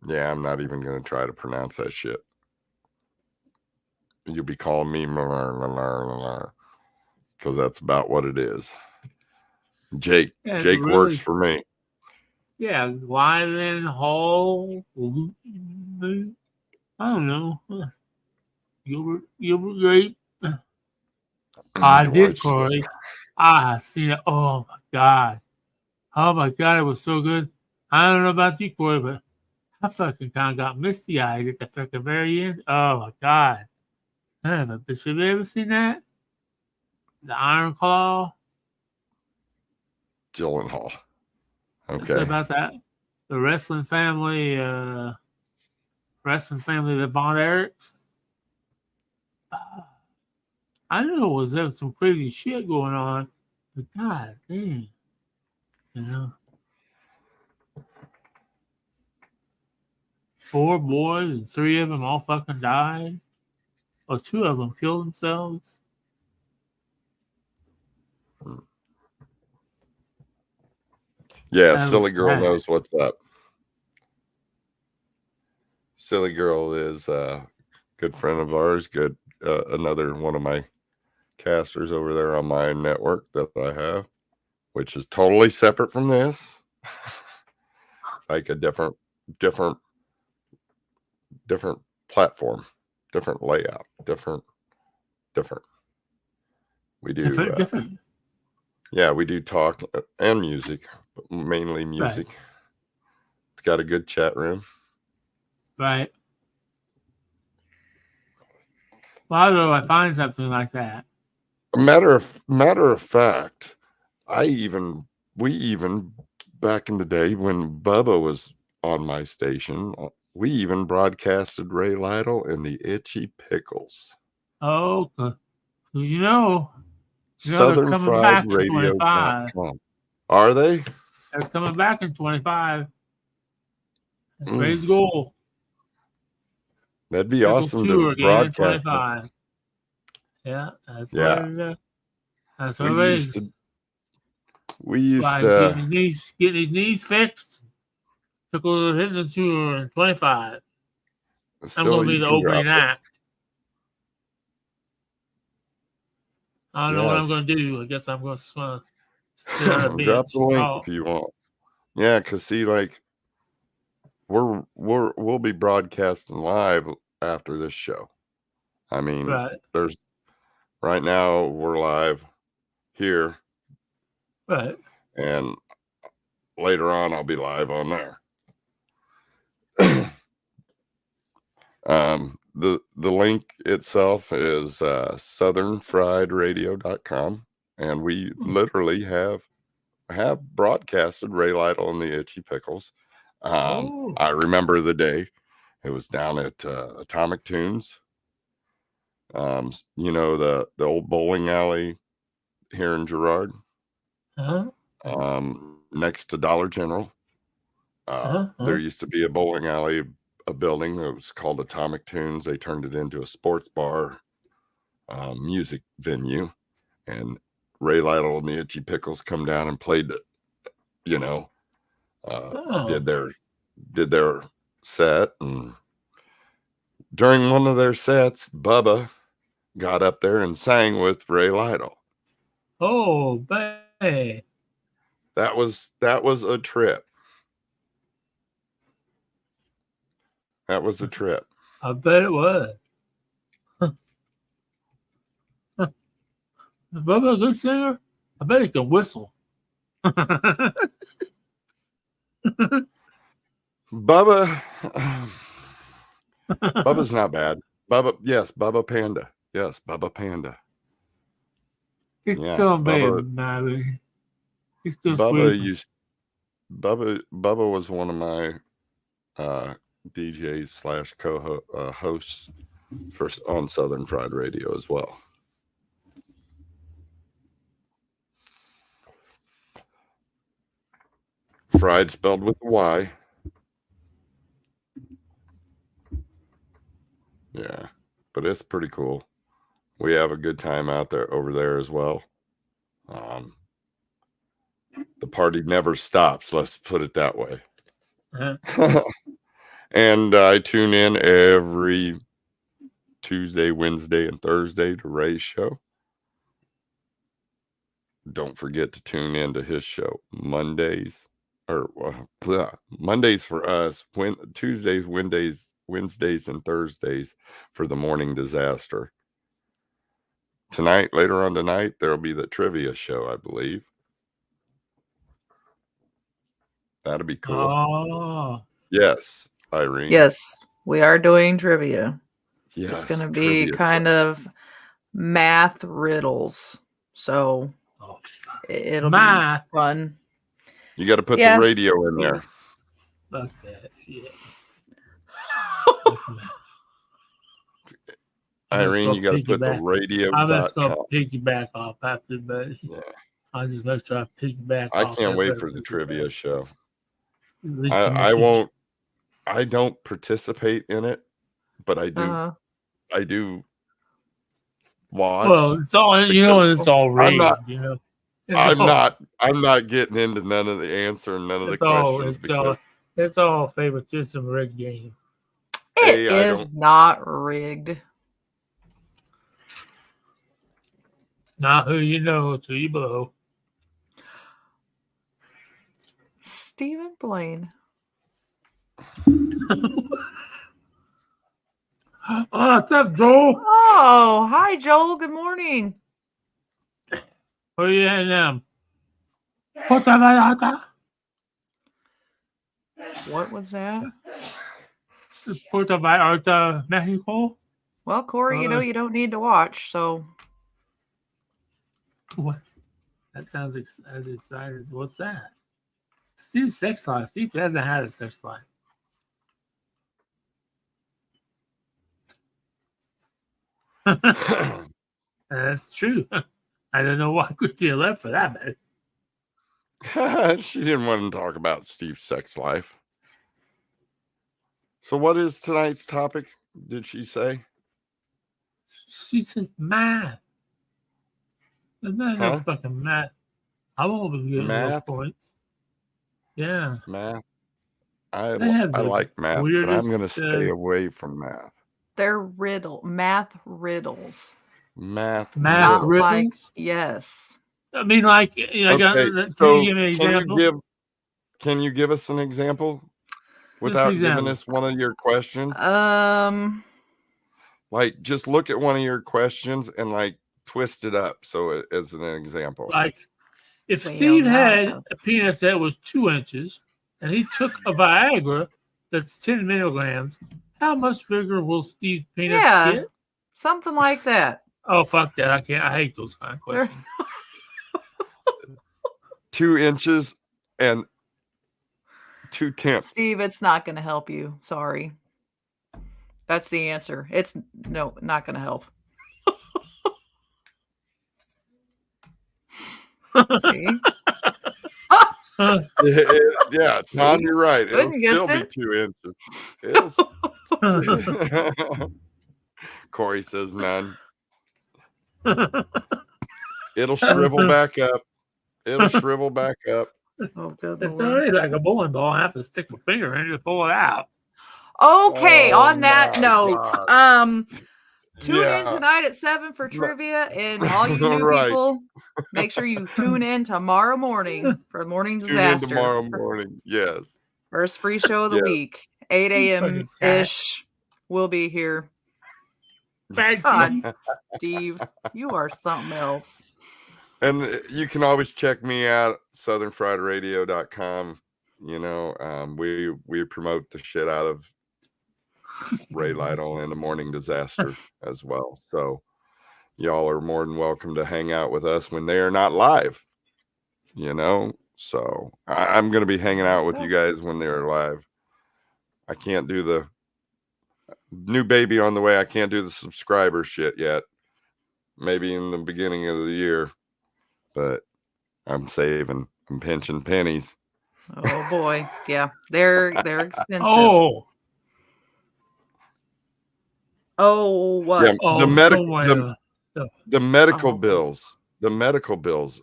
Yeah, I'm not even gonna try to pronounce that shit. You'll be calling me because that's about what it is. Jake really, works for me. Yeah, Lyman Hall. I don't know. Gilbert Grape. I did, Corey. I seen it. Oh my god. Oh my god, it was so good. I don't know about you, Corey, but I fucking kind of got misty eyed at the fucking very end. Oh my god. Son of a bitch. Have you ever seen that? The Iron Claw. Gyllenhaal. It's Okay. about that. The wrestling family, the Von Erichs. I know there was some crazy shit going on, but god damn. You know. 4 boys and 3 of them all fucking died. Or 2 of them killed themselves. Yeah, That Silly was Girl sad. knows what's up. Silly Girl is a good friend of ours. Good, another one of my casters over there on my network that I have, which is totally separate from this. Like a different platform, different layout, different. We do Different. Yeah, we do talk and music, but mainly music. got a good chat room. Right. Well, how do I find something like that? Matter of fact, we even back in the day when Bubba was on my station, we even broadcasted Ray Lytle and the Itchy Pickles. Oh, because you know they're coming back in 25. SouthernFriedRadio.com. Are they? They're coming back in 25. That's Mm. Ray's goal. That'd be Pickle awesome tour to again in broadcast. 25. Yeah, that's Yeah. what. That's what We Ray's. used Why he's getting his knees fixed. Pickle hitting the tour in 25. I'm going to be the opening act. I don't know what I'm going to do. I guess I'm going to sit on a bench. Drop the link if you want. Yeah, because see, like we'll be broadcasting live after this show. I mean, right now we're live here. Right. And later on I'll be live on there. The link itself is southernfriedраdio.com, and we literally have broadcasted Ray Lytle and the Itchy Pickles. I remember the day it was down at Atomic Tunes. You know, the old bowling alley here in Girard. Next to Dollar General. There used to be a bowling alley, a building that was called Atomic Tunes. They turned it into a sports bar, music venue, and Ray Lytle and the Itchy Pickles come down and played it. You know, did their set, and during one of their sets, Bubba got up there and sang with Ray Lytle. Oh, babe. That was a trip. That was a trip. I bet it was. Is Bubba a good singer? I bet he can whistle. Bubba's not bad. Bubba Panda. Yes, Bubba Panda. He's still bad. He's still Bubba Bubba was one of my DJs / co-hosts on Southern Fried Radio as well. Fried spelled with a Y. Yeah, but it's pretty cool. We have a good time over there as well. The party never stops, let's put it that way. And I tune in every Tuesday, Wednesday, and Thursday to Ray's show. Don't forget to tune in to his show Mondays for us, Tuesdays, Wednesdays, and Thursdays for the Morning Disaster. Later on tonight, there'll be the trivia show, I believe. That'd be cool. Oh. Yes, Irene. Yes, we are doing trivia. Yes, it's going to be kind of math riddles. So it'll be fun. You got to put the radio in there. Fuck that shit. Irene, you got to put the radio. I'm just going to piggyback off after, but I'll just make sure I piggyback I can't wait for the trivia show. I don't participate in it, but I do. I do watch. Well, it's all it's all rigged. I'm not getting into none of the answer and none of the questions. It's all favoritism rigged game. It is not rigged. Not who you know till you blow. Stephen Blaine. What's up, Joel? Oh, hi, Joel. Good morning. Where you at now? What the What was that? Puerto Vallarta, Mexico. Well, Corey, you know Uh, you don't need to watch, so What? That sounds as exciting as what's that? Steve's sex life. Steve hasn't had a sex life. That's true. I don't know why Christina left for that, man. She didn't want to talk about Steve's sex life. So, what is tonight's topic? Did she say? She said math. There's not Huh? enough fucking math. I won't be getting those Math? points. Yeah. Math. I They have the like math, but I'm weirdest, going to stay away from math. they're math riddles. Math. Math riddle. like riddles? yes. I mean, like, you know, Okay, can so you give me an example? can you give us an example without giving example? us one of your questions? Like, just look at one of your questions and like twist it up as an example. Like, if Well, Steve had no. a penis that was 2 inches and he took a Viagra that's 10 milligrams, how much bigger will Steve's penis Yeah. get? Something like that. Oh, fuck that. I can't. I hate those kind of They're- questions. 2 inches and 2/10. Steve, it's not going to help you. Sorry. That's the answer. It's no, not going to help. See? Yeah, Tom, you're right. It'll Couldn't guess still be it. 2 inches. Corey says none. It'll shrivel back up. It'll shrivel back up. Oh, good It's Lord. already like a bowling ball. I have to stick my finger in it to pull it out. Okay, Oh on that my note, God. tune in Yeah. tonight at 7 for trivia, and all you new Right. people, make sure you tune in tomorrow morning for Morning Tune in Disaster. tomorrow morning. Yes. First free show of the Yes. week, 8 a.m. fucking cat. ish. We'll be here. Bad God, teeth. Steve, you are something else. And you can always check me out, southernfriedradio.com. You know, we promote the shit out of Ray Lytle and the Morning Disaster as well. So y'all are more than welcome to hang out with us when they are not live, you know. So I'm going to be hanging out with you guys when they're live. I can't do the new baby on the way. I can't do the subscriber shit yet. Maybe in the beginning of the year, but I'm saving. I'm pinching pennies. Oh boy, yeah, they're expensive. Oh, What? Yeah, oh, the medical don't worry the, about it. the medical Oh. bills. The medical bills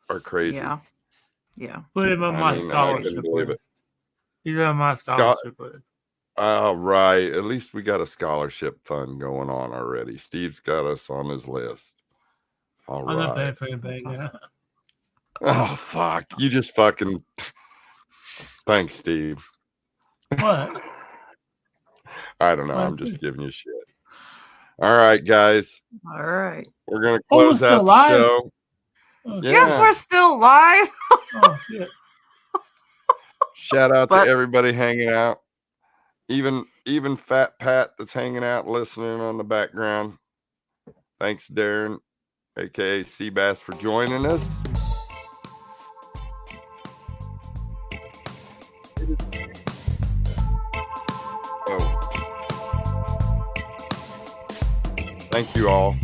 are crazy. Yeah, yeah. Put him on I my mean, I scholarship couldn't believe it. list. He's on my scholarship list. All right. At least we got a scholarship fund going on already. Steve's got us on his list. All I'm not paying right. for anything. That's Yeah. Oh, fuck. You just fucking. Thanks, Steve. What? I don't know. Well, I'm thank just giving you shit. All right, guys. All right. We're going to Oh, we're close still out the live? show. Oh, Yeah. Yes, we're still live. oh shit. Shout out But- to everybody hanging out. Even Fat Pat that's hanging out, listening on the background. Thanks, Darren, aka Seabass, for joining us. Oh. Thank you all.